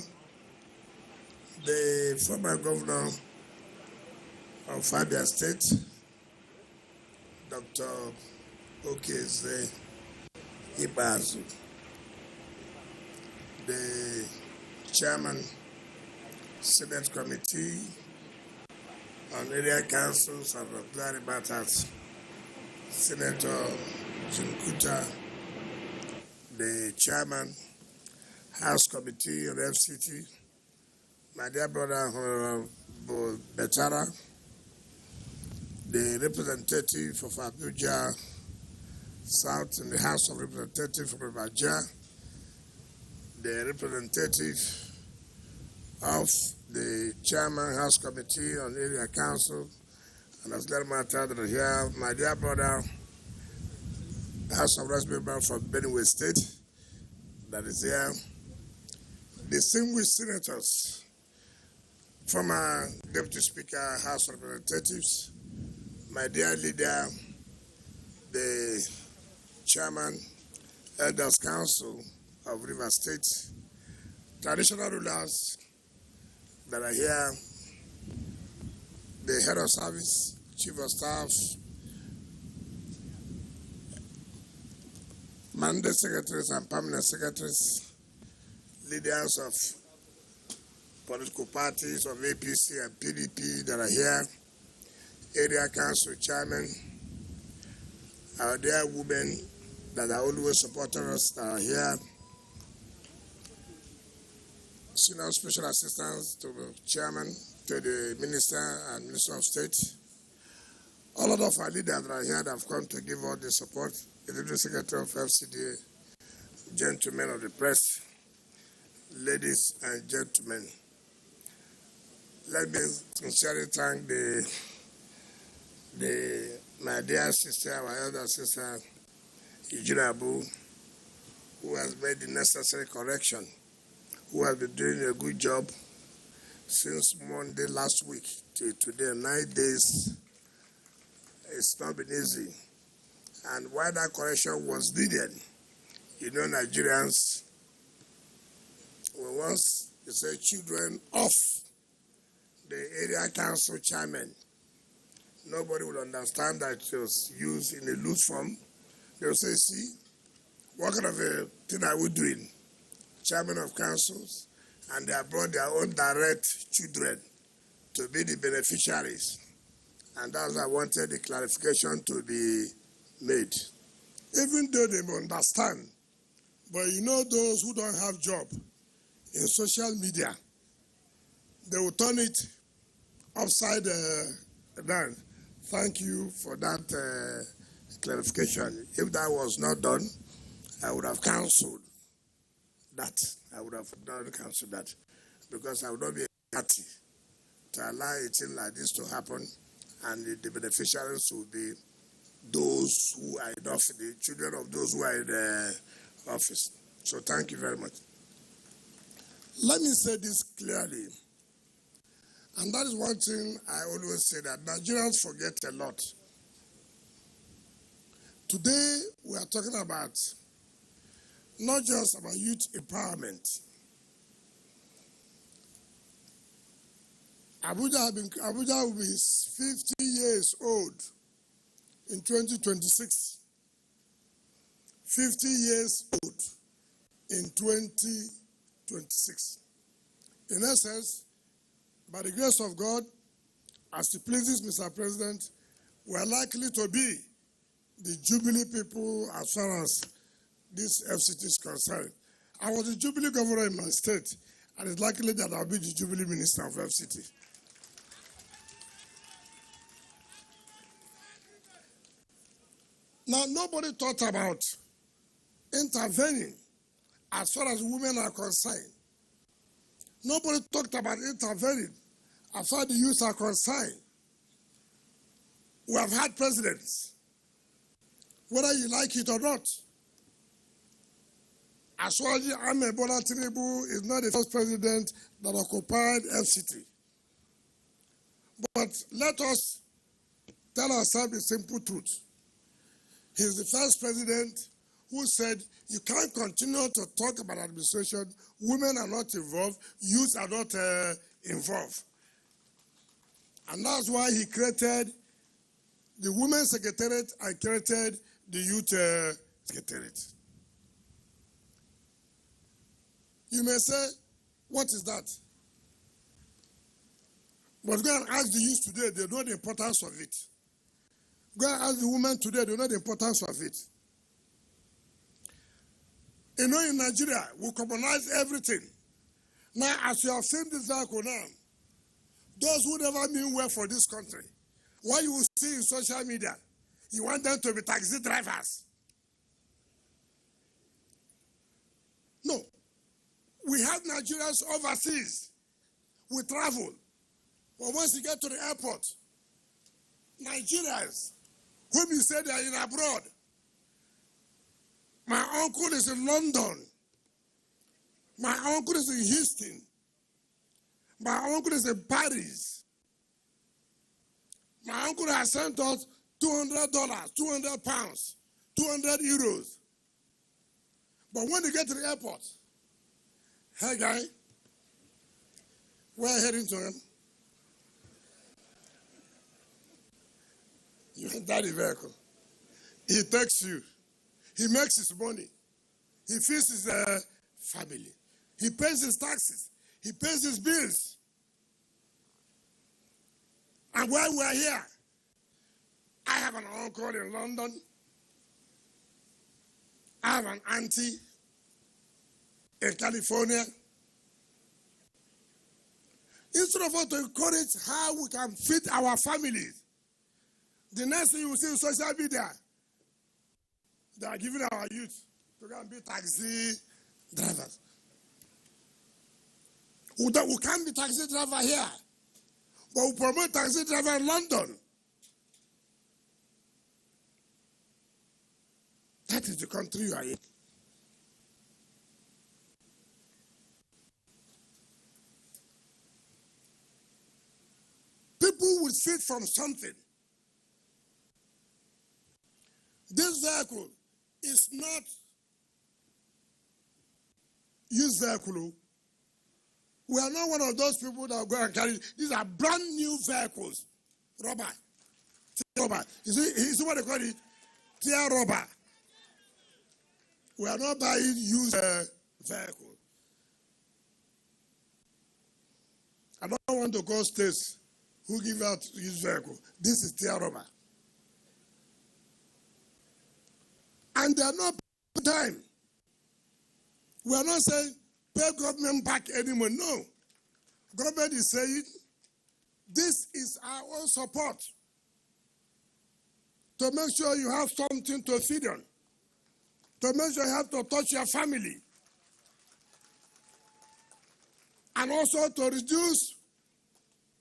the former governor of Abia State, Dr. Okeze Ibazu, the chairman, Senate Committee on Area Councils and Auxiliary Matters, Senator Jinkuta, the chairman, House Committee on FCT, my dear brother Honorable Betara, the representative of Abuja South in the House of Representatives from Abuja, the representative of the Chairman House Committee on Area Council, and as that matter that here, my dear brother, House of Representatives from Benue State, that is here, distinguished senators, former Deputy Speaker, House of Representatives, my dear leader, the Chairman, Elders Council of River State, traditional rulers that are here, the Head of Service, Chief of Staff, Mandate Secretaries and Permanent Secretaries, leaders of political parties of APC and PDP that are here, area council chairmen, our dear women that are always supporting us that are here, senior special assistants to the chairman, to the minister and minister of state, all of our leaders that are here that have come to give all the support, the Deputy Secretary of FCT, gentlemen of the press, ladies and gentlemen, let me sincerely thank my dear sister, our elder sister, Ijirabu, who has made the necessary correction, who has been doing a good job since Monday last week to today, 9 days. It's not been easy. And while that correction was needed, you know, Nigerians, once you say children off the area council chairman, nobody will understand that it was used in a loose form. They will say, see, what kind of a thing are we doing? Chairman of councils, and they have brought their own direct children to be the beneficiaries. And that's why I wanted the clarification to be made. Even though they may understand, but you know those who don't have job in social media, they will turn it upside down. Thank you for that clarification. If that was not done, I would have cancelled that. I would have not cancelled that because I would not be a party to allow a thing like this to happen, and the beneficiaries will be those who are in office, the children of those who are in the office. So thank you very much. Let me say this clearly, and that is one thing I always say, that Nigerians forget a lot. Today, we are talking about not just about youth empowerment. Abuja will be 50 years old in 2026. 50 years old in 2026. In essence, by the grace of God, as it pleases Mr. President, we are likely to be the Jubilee people as far as this FCT is concerned. I was the Jubilee governor in my state, and it's likely that I'll be the Jubilee minister of FCT. Now, nobody thought about intervening as far as women are concerned. Nobody talked about intervening as far as the youth are concerned. We have had presidents, whether you like it or not. Ashwaji Ahmed Bola Tinubu is not the first president that occupied FCT. But let us tell ourselves the simple truth. He's the first president who said you can't continue to talk about administration. Women are not involved, youth are not involved. And that's why he created the Women's Secretariat and created the Youth Secretariat. You may say, what is that? But go and ask the youth today, they know the importance of it. Go and ask the women today, they know the importance of it. You know, in Nigeria, we commonize everything. Now, as you have seen this vehicle now, those who never mean well for this country, what you will see in social media, you want them to be taxi drivers. No. We have Nigerians overseas. We travel. But once you get to the airport, Nigerians, whom you say they are in abroad, my uncle is in London. My uncle is in Houston. My uncle is in Paris. My uncle has sent us $200, 200 pounds, 200 euros. But when they get to the airport, hey guy, we're heading to him. You enter the vehicle. He takes you. He makes his money. He feeds his family. He pays his taxes. He pays his bills. And while we're here, I have an uncle in London. I have an auntie in California. Instead of us to encourage how we can feed our families, the next thing you will see in social media, they are giving our youth to go and be taxi drivers. We can't be taxi driver here, but we promote taxi driver in London. That is the country you are in. People will feed from something. This vehicle is not used vehicle. We are not one of those people that go and carry. These are brand new vehicles. Rubber. Rubber. You see what they call it? Tear rubber. We are not buying used vehicles. I don't want to call states who give out used vehicle. This is tear rubber. And they are not paying time. We are not saying pay government back anymore. No. Government is saying this is our own support to make sure you have something to feed on, to make sure you have to touch your family, and also to reduce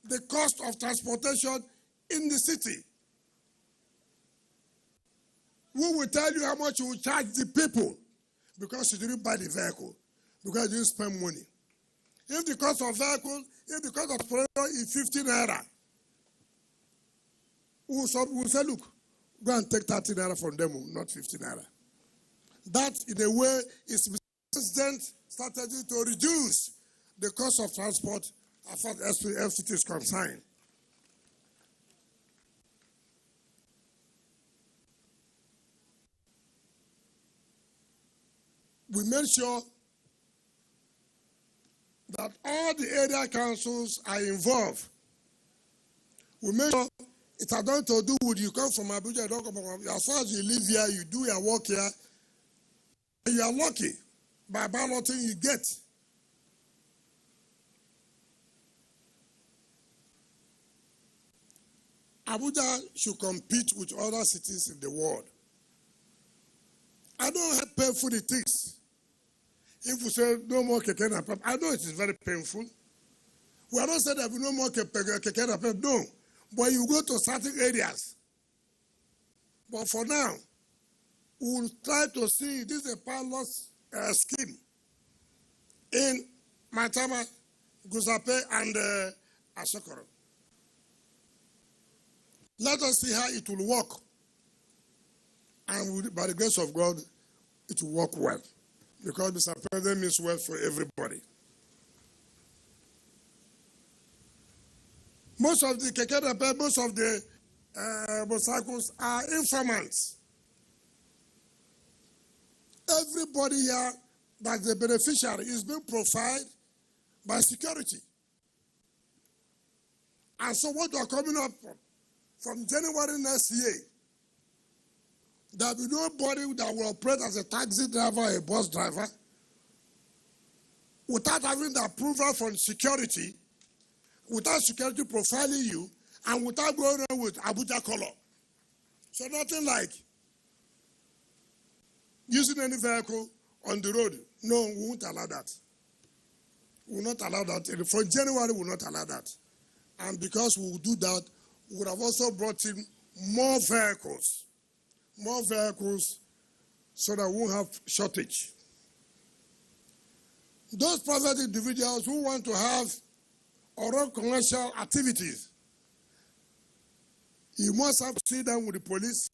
the cost of transportation in the city. We will tell you how much you will charge the people because you didn't buy the vehicle, because you didn't spend money. If the cost of vehicle, if the cost of product is 15 naira, we'll say, look, go and take 30 naira from them, not 15 naira. That, in a way, is the president's strategy to reduce the cost of transport as far as FCT is concerned. We made sure that all the area councils are involved. We made sure it has nothing to do with you come from Abuja, you don't come from Abuja. As far as you live here, you do your work here, and you are lucky by balloting you get. Abuja should compete with other cities in the world. I know how painful it is. If we say no more keke napep, I know it is very painful. We are not saying that we no more keke napep, no. But you go to certain areas. But for now, we will try to see this is a pilot scheme in Matama, Gusape, and Asokoro. Let us see how it will work. And by the grace of God, it will work well. Because Mr. President means well for everybody. Most of the Kekedape, most of the motorcycles are informants. Everybody here that's the beneficiary is being provided by security. And so what we are coming up from January next year, there will be nobody that will operate as a taxi driver or a bus driver without having the approval from security, without security profiling you, and without going on with Abuja color. So nothing like using any vehicle on the road. No, we won't allow that. We will not allow that. From January, we will not allow that. And because we will do that, we would have also brought in more vehicles so that we won't have shortage. Those private individuals who want to have or run commercial activities, you must have to sit down with the police,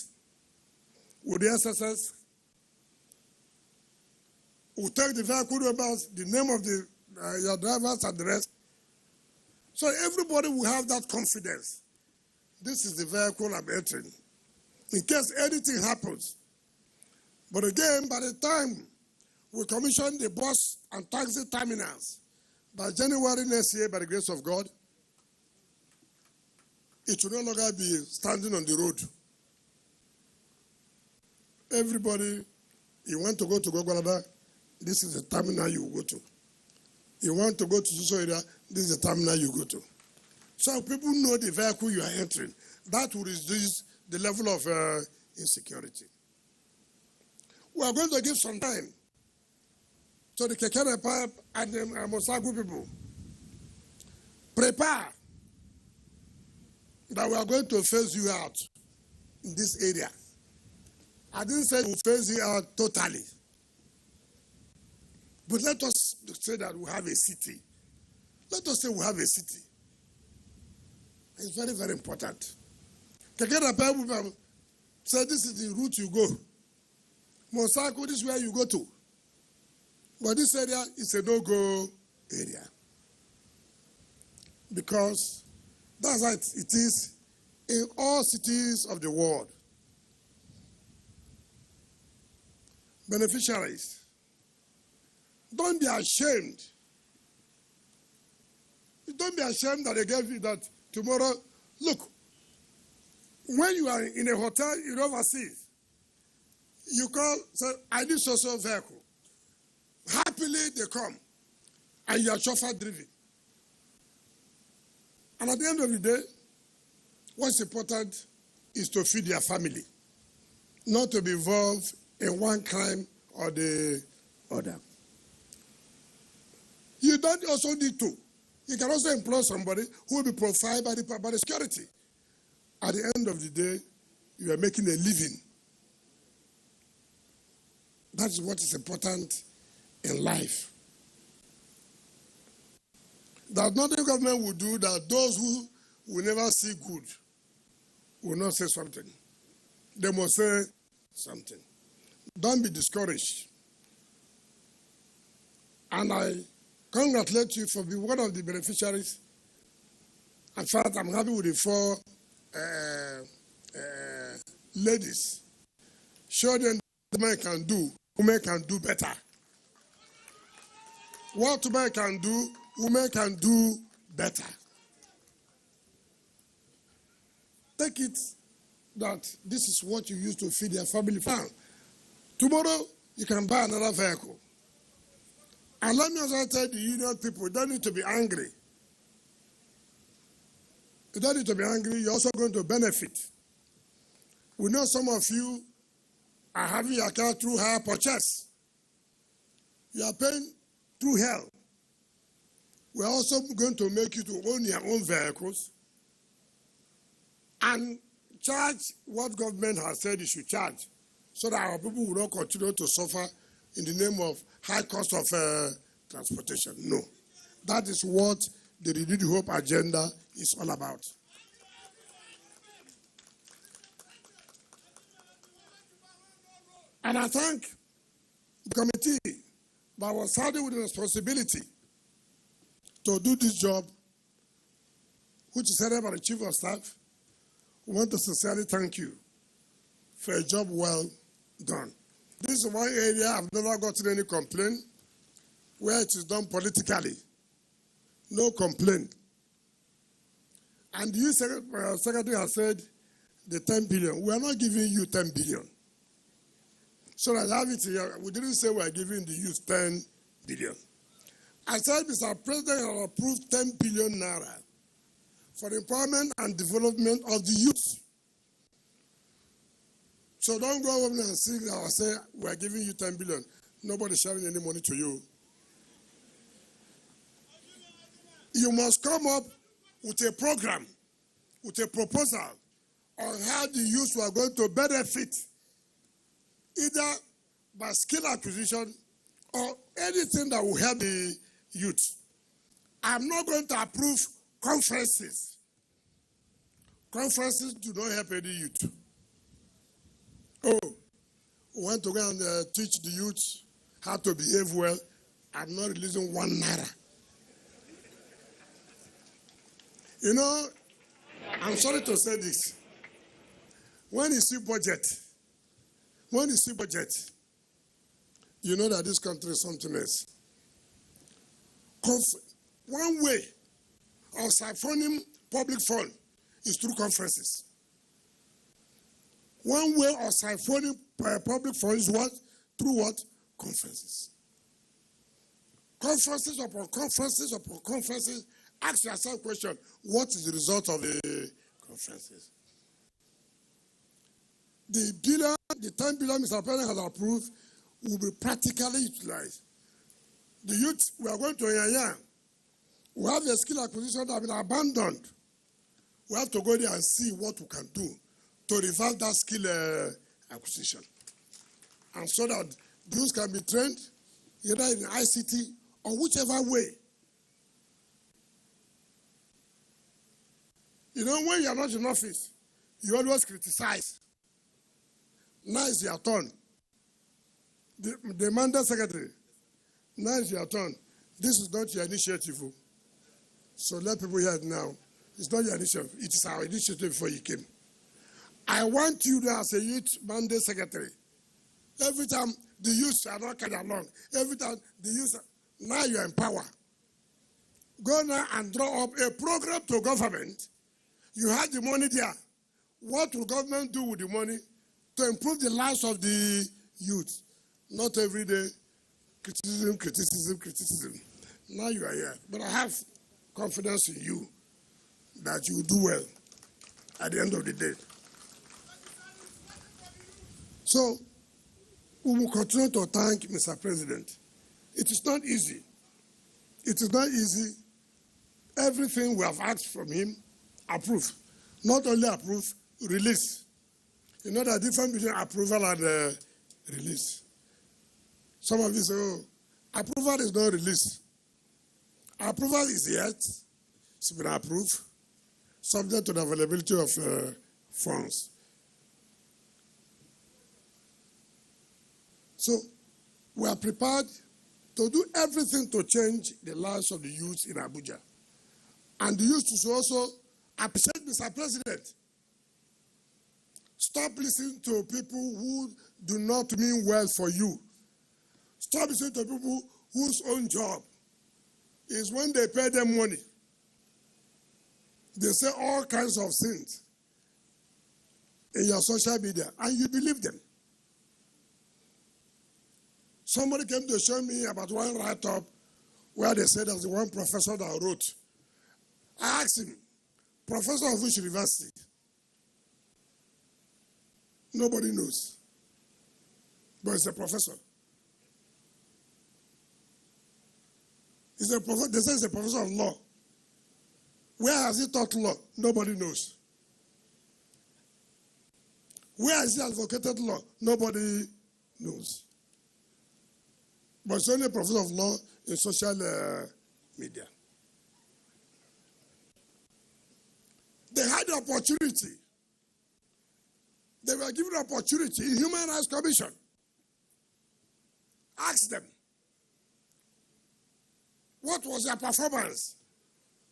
with the SSS, who take the vehicle numbers, the name of the your driver's address. So everybody will have that confidence. This is the vehicle I'm entering, in case anything happens. But again, by the time we commission the bus and taxi terminals, by January next year, by the grace of God, it will no longer be standing on the road. Everybody, you want to go to Gogolada, this is the terminal you go to. You want to go to Suso area, this is the terminal you go to. So people know the vehicle you are entering. That will reduce the level of insecurity. We are going to give some time to the Kekere Pipe and the Mosaku people. Prepare that we are going to phase you out in this area. I didn't say we'll phase you out totally. But let us say that we have a city. Let us say we have a city. It's very, very important. Kekere Pipe say this is the route you go. Mosaku, this is where you go to. But this area is a no-go area. Because that's how it is in all cities of the world. Beneficiaries, don't be ashamed. Don't be ashamed that they gave you that tomorrow. Look, when you are in a hotel in overseas, you call, say, I need social vehicle. Happily they come, and you are chauffeur driven. And at the end of the day, what's important is to feed your family, not to be involved in one crime or the other. You don't also need to. You can also employ somebody who will be provided by the security. At the end of the day, you are making a living. That's what is important in life. that nothing government will do, that those who will never see good will not say something. They must say something. Don't be discouraged. And I congratulate you for being one of the beneficiaries. In fact, I'm happy with the 4 ladies. Show them what men can do, women can do better. What men can do, women can do better. Take it that this is what you use to feed your family. Tomorrow, you can buy another vehicle. And let me also tell the union people, you don't need to be angry. You don't need to be angry, you're also going to benefit. We know some of you are having your car through hire purchase. You are paying through hell. We're also going to make you to own your own vehicles and charge what government has said you should charge, so that our people will not continue to suffer in the name of high cost of transportation. No. That is what the Renewed Hope agenda is all about. And I thank the committee that was saddled with the responsibility to do this job, which is headed by the Chief of Staff. We want to sincerely thank you for a job well done. This is one area I've never gotten any complaint, where it is done politically. No complaint. And the Youth Secretary has said the 10 billion. We are not giving you 10 billion. So I have it here. We didn't say we are giving the youth 10 billion. I said, Mr. President, I approved 10 billion naira for the empowerment and development of the youth. So don't go over and say, we are giving you 10 billion. Nobody's sharing any money to you. You must come up with a program, with a proposal on how the youth are going to benefit, either by skill acquisition or anything that will help the youth. I'm not going to approve conferences. Conferences do not help any youth. Oh, we want to go and teach the youth how to behave well. I'm not releasing 1 naira. You know, I'm sorry to say this. When you see budget, you know that this country is something else. One way of siphoning public fund is through conferences. One way of siphoning public fund is what? Through what? Conferences. Conferences upon conferences upon conferences. Ask yourself a question, what is the result of the conferences? The 10 billion Mr. President has approved will be practically utilized. The youth, we are going to Yaya. We have the skill acquisition that has been abandoned. We have to go there and see what we can do to revive that skill acquisition. And so that youth can be trained either in ICT or whichever way. You know, when you are not in office, you always criticize. Now it's your turn. The mandate secretary, now it's your turn. This is not your initiative. So let people hear it now. It's not your initiative. It is our initiative before you came. I want you there as a youth mandate secretary. Every time the youth are not carried along, every time the youth, now you are in power. Go now and draw up a program to government. You have the money there. What will government do with the money to improve the lives of the youth? Not every day, criticism. Now you are here. But I have confidence in you that you will do well at the end of the day. So, we will continue to thank Mr. President. It is not easy. It is not easy. Everything we have asked from him, approve. Not only approve, release. You know the difference between approval and release. Some of you say, oh, approval is not release. Approval is yet. It's been approved, subject to the availability of funds. So we are prepared to do everything to change the lives of the youth in Abuja. And the youth should also appreciate Mr. President. Stop listening to people who do not mean well for you. Stop listening to people whose own job is when they pay them money, they say all kinds of things in your social media, and you believe them. Somebody came to show me about one write-up where they said there's one professor that wrote. I asked him, professor of which university? Nobody knows. But he's a professor. He's a professor. They say he's a professor of law. Where has he taught law? Nobody knows. Where has he advocated law? Nobody knows. But it's only a professor of law in social media. They had the opportunity. They were given the opportunity in Human Rights Commission. Ask them, what was their performance?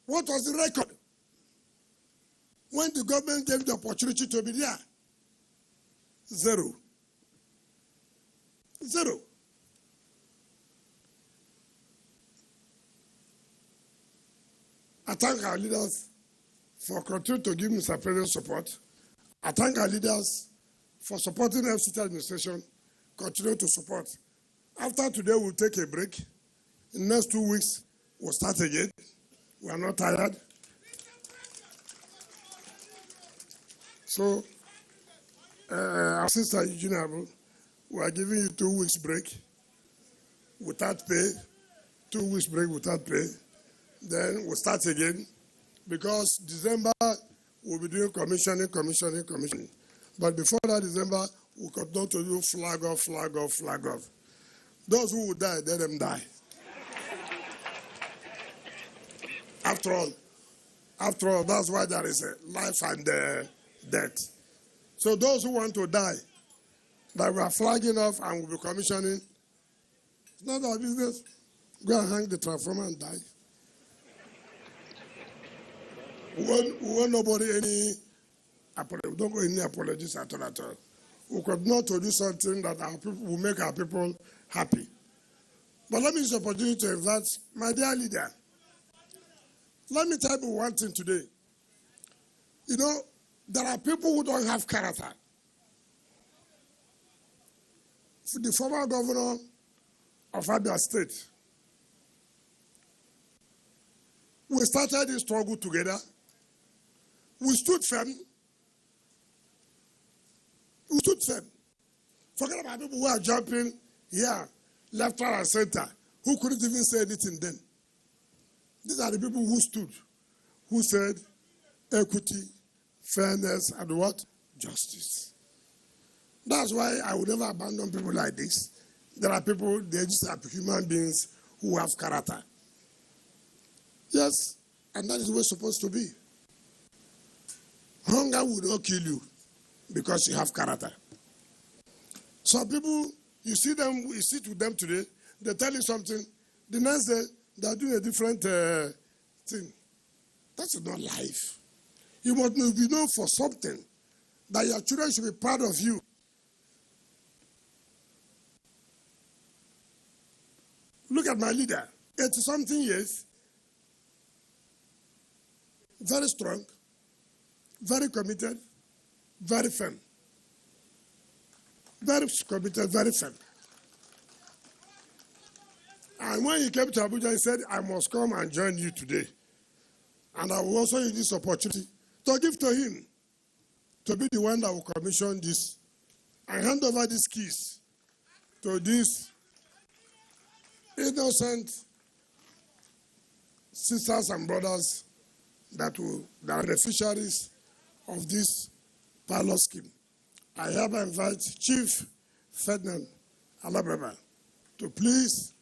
What was the record? When the government gave the opportunity to be there? Zero. Zero. I thank our leaders for continuing to give Mr. President support. I thank our leaders for supporting the FCT administration, continue to support. After today, we'll take a break. In the next 2 weeks, we'll start again. We are not tired. So, our sister Eugene Abu, we are giving you 2 weeks break without pay. 2 weeks break without pay. Then we'll start again, because December we'll be doing commissioning. But before that December, we'll continue to do flag off. Those who will die, let them die. After all, that's why there is a life and death. So those who want to die, that we are flagging off and we'll be commissioning, it's not our business. Go and hang the transformer and die. We want nobody any apology. We don't go any apologies at all. We could not to do something that our people will make our people happy. But let me use the opportunity to invite my dear leader. Let me tell you one thing today. You know, there are people who don't have character. The former governor of Abuja State, we started this struggle together. We stood firm. Forget about people who are jumping here, left, right, and center, who couldn't even say anything then. These are the people who stood, who said equity, fairness, and what? Justice. That's why I would never abandon people like this. There are people, they just are human beings who have character. Yes, and that is the way it's supposed to be. Hunger will not kill you because you have character. Some people, you see them, you sit with them today, they tell you something, the next day, they are doing a different thing. That's not life. You must be known for something, that your children should be proud of you. Look at my leader, 80-something years, very strong, very committed, very firm. Very committed, very firm. And when he came to Abuja, he said, I must come and join you today. And I will also use this opportunity to give to him, to be the one that will commission this and hand over these keys to these innocent sisters and brothers that are beneficiaries of this pilot scheme. I hereby invite Chief Ferdinand Alabraba to please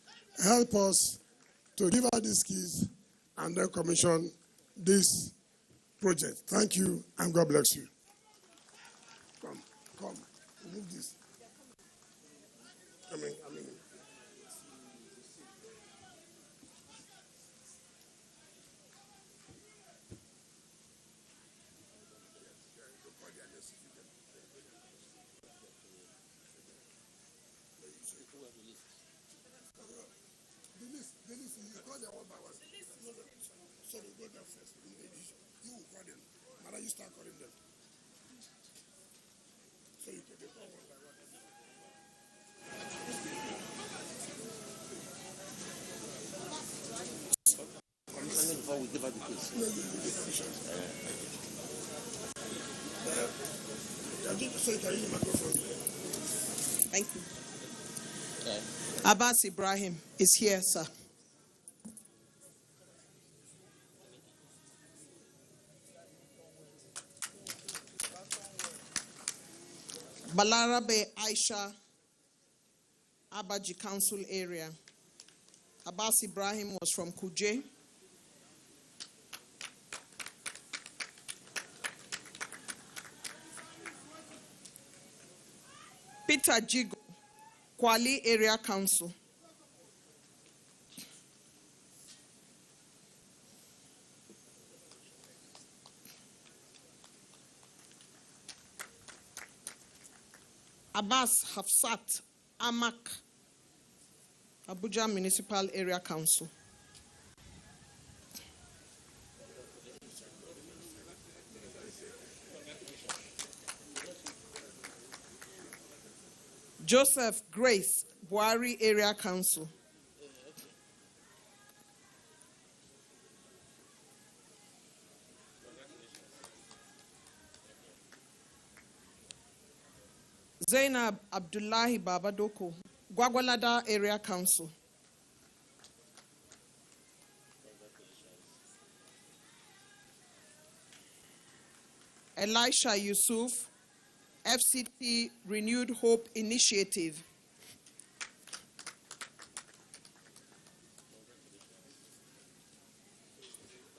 help us to give out these keys and then commission this project. Thank you, and God bless you. Come, move this. I mean. So they go there first. You will call them. Mother, you start calling them. So you can call one by one. Commissioner, before we give her the case. So you can use the microphone. Thank you. Abbas Ibrahim is here, sir. Balarabe Aisha, Abaji Council area. Abbas Ibrahim was from Kuje. Peter Jigo, Kwali Area Council. Abbas Hafsat Amak, Abuja Municipal Area Council. Joseph Grace, Buhari Area Council. Zainab Abdullahi Babadoko, Gwagwalada Area Council. Elisha Yusuf, FCT Renewed Hope Initiative.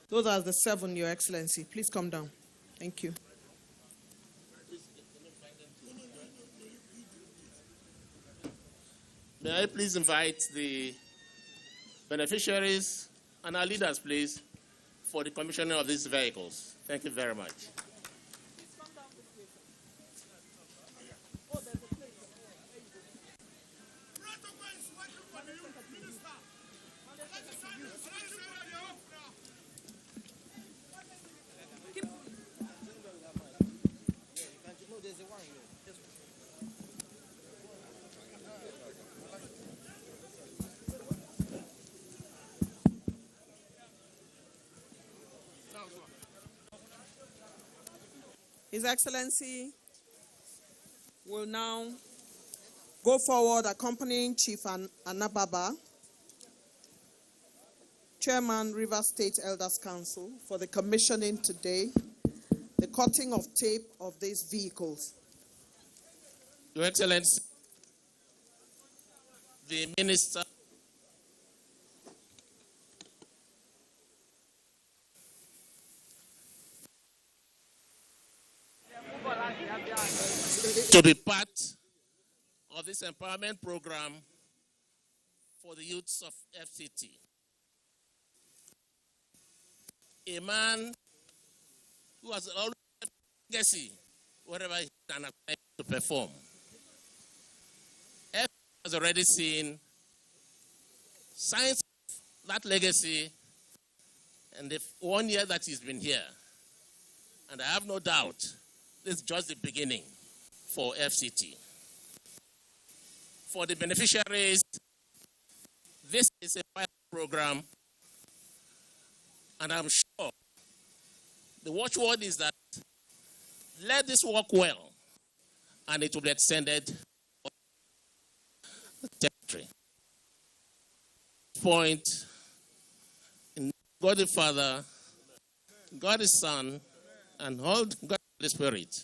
Those are the 7, Your Excellency. Please come down. Thank you. May I please invite the beneficiaries and our leaders, please, for the commissioning of these vehicles. Thank you very much. His Excellency will now go forward accompanying Chief Anababa, Chairman Rivers State Elders Council, for the commissioning today, the cutting of tape of these vehicles. Your Excellency, the Minister to be part of this empowerment program for the youths of FCT. A man who has always legacy wherever he can apply to perform. FCT has already seen signs of that legacy in the 1 year that he's been here. And I have no doubt this is just the beginning for FCT. For the beneficiaries, this is a pilot program, and I'm sure the watchword is that let this work well, and it will be extended to the territory. Point in God the Father, God the Son, and all God the Spirit.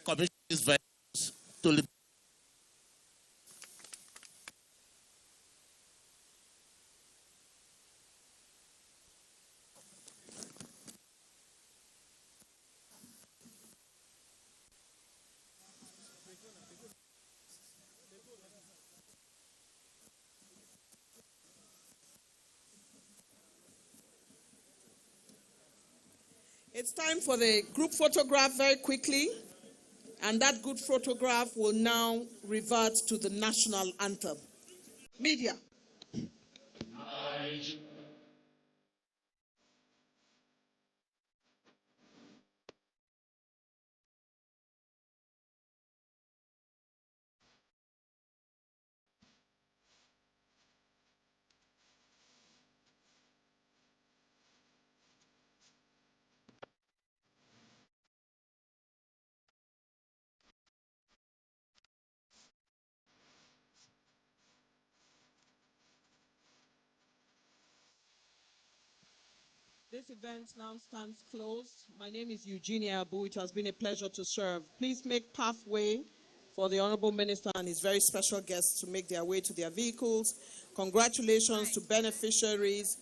Commission these vehicles to live. It's time for the group photograph very quickly, and that group photograph will now revert to the national anthem. Media. This event now stands closed. My name is Eugenia Abu. It has been a pleasure to serve. Please make pathway for the Honorable Minister and his very special guests to make their way to their vehicles. Congratulations to beneficiaries.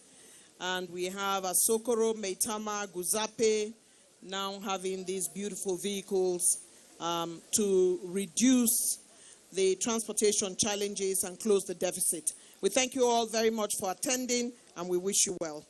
And we have Asokoro, Meitama, Guzape now having these beautiful vehicles to reduce the transportation challenges and close the deficit. We thank you all very much for attending, and we wish you well.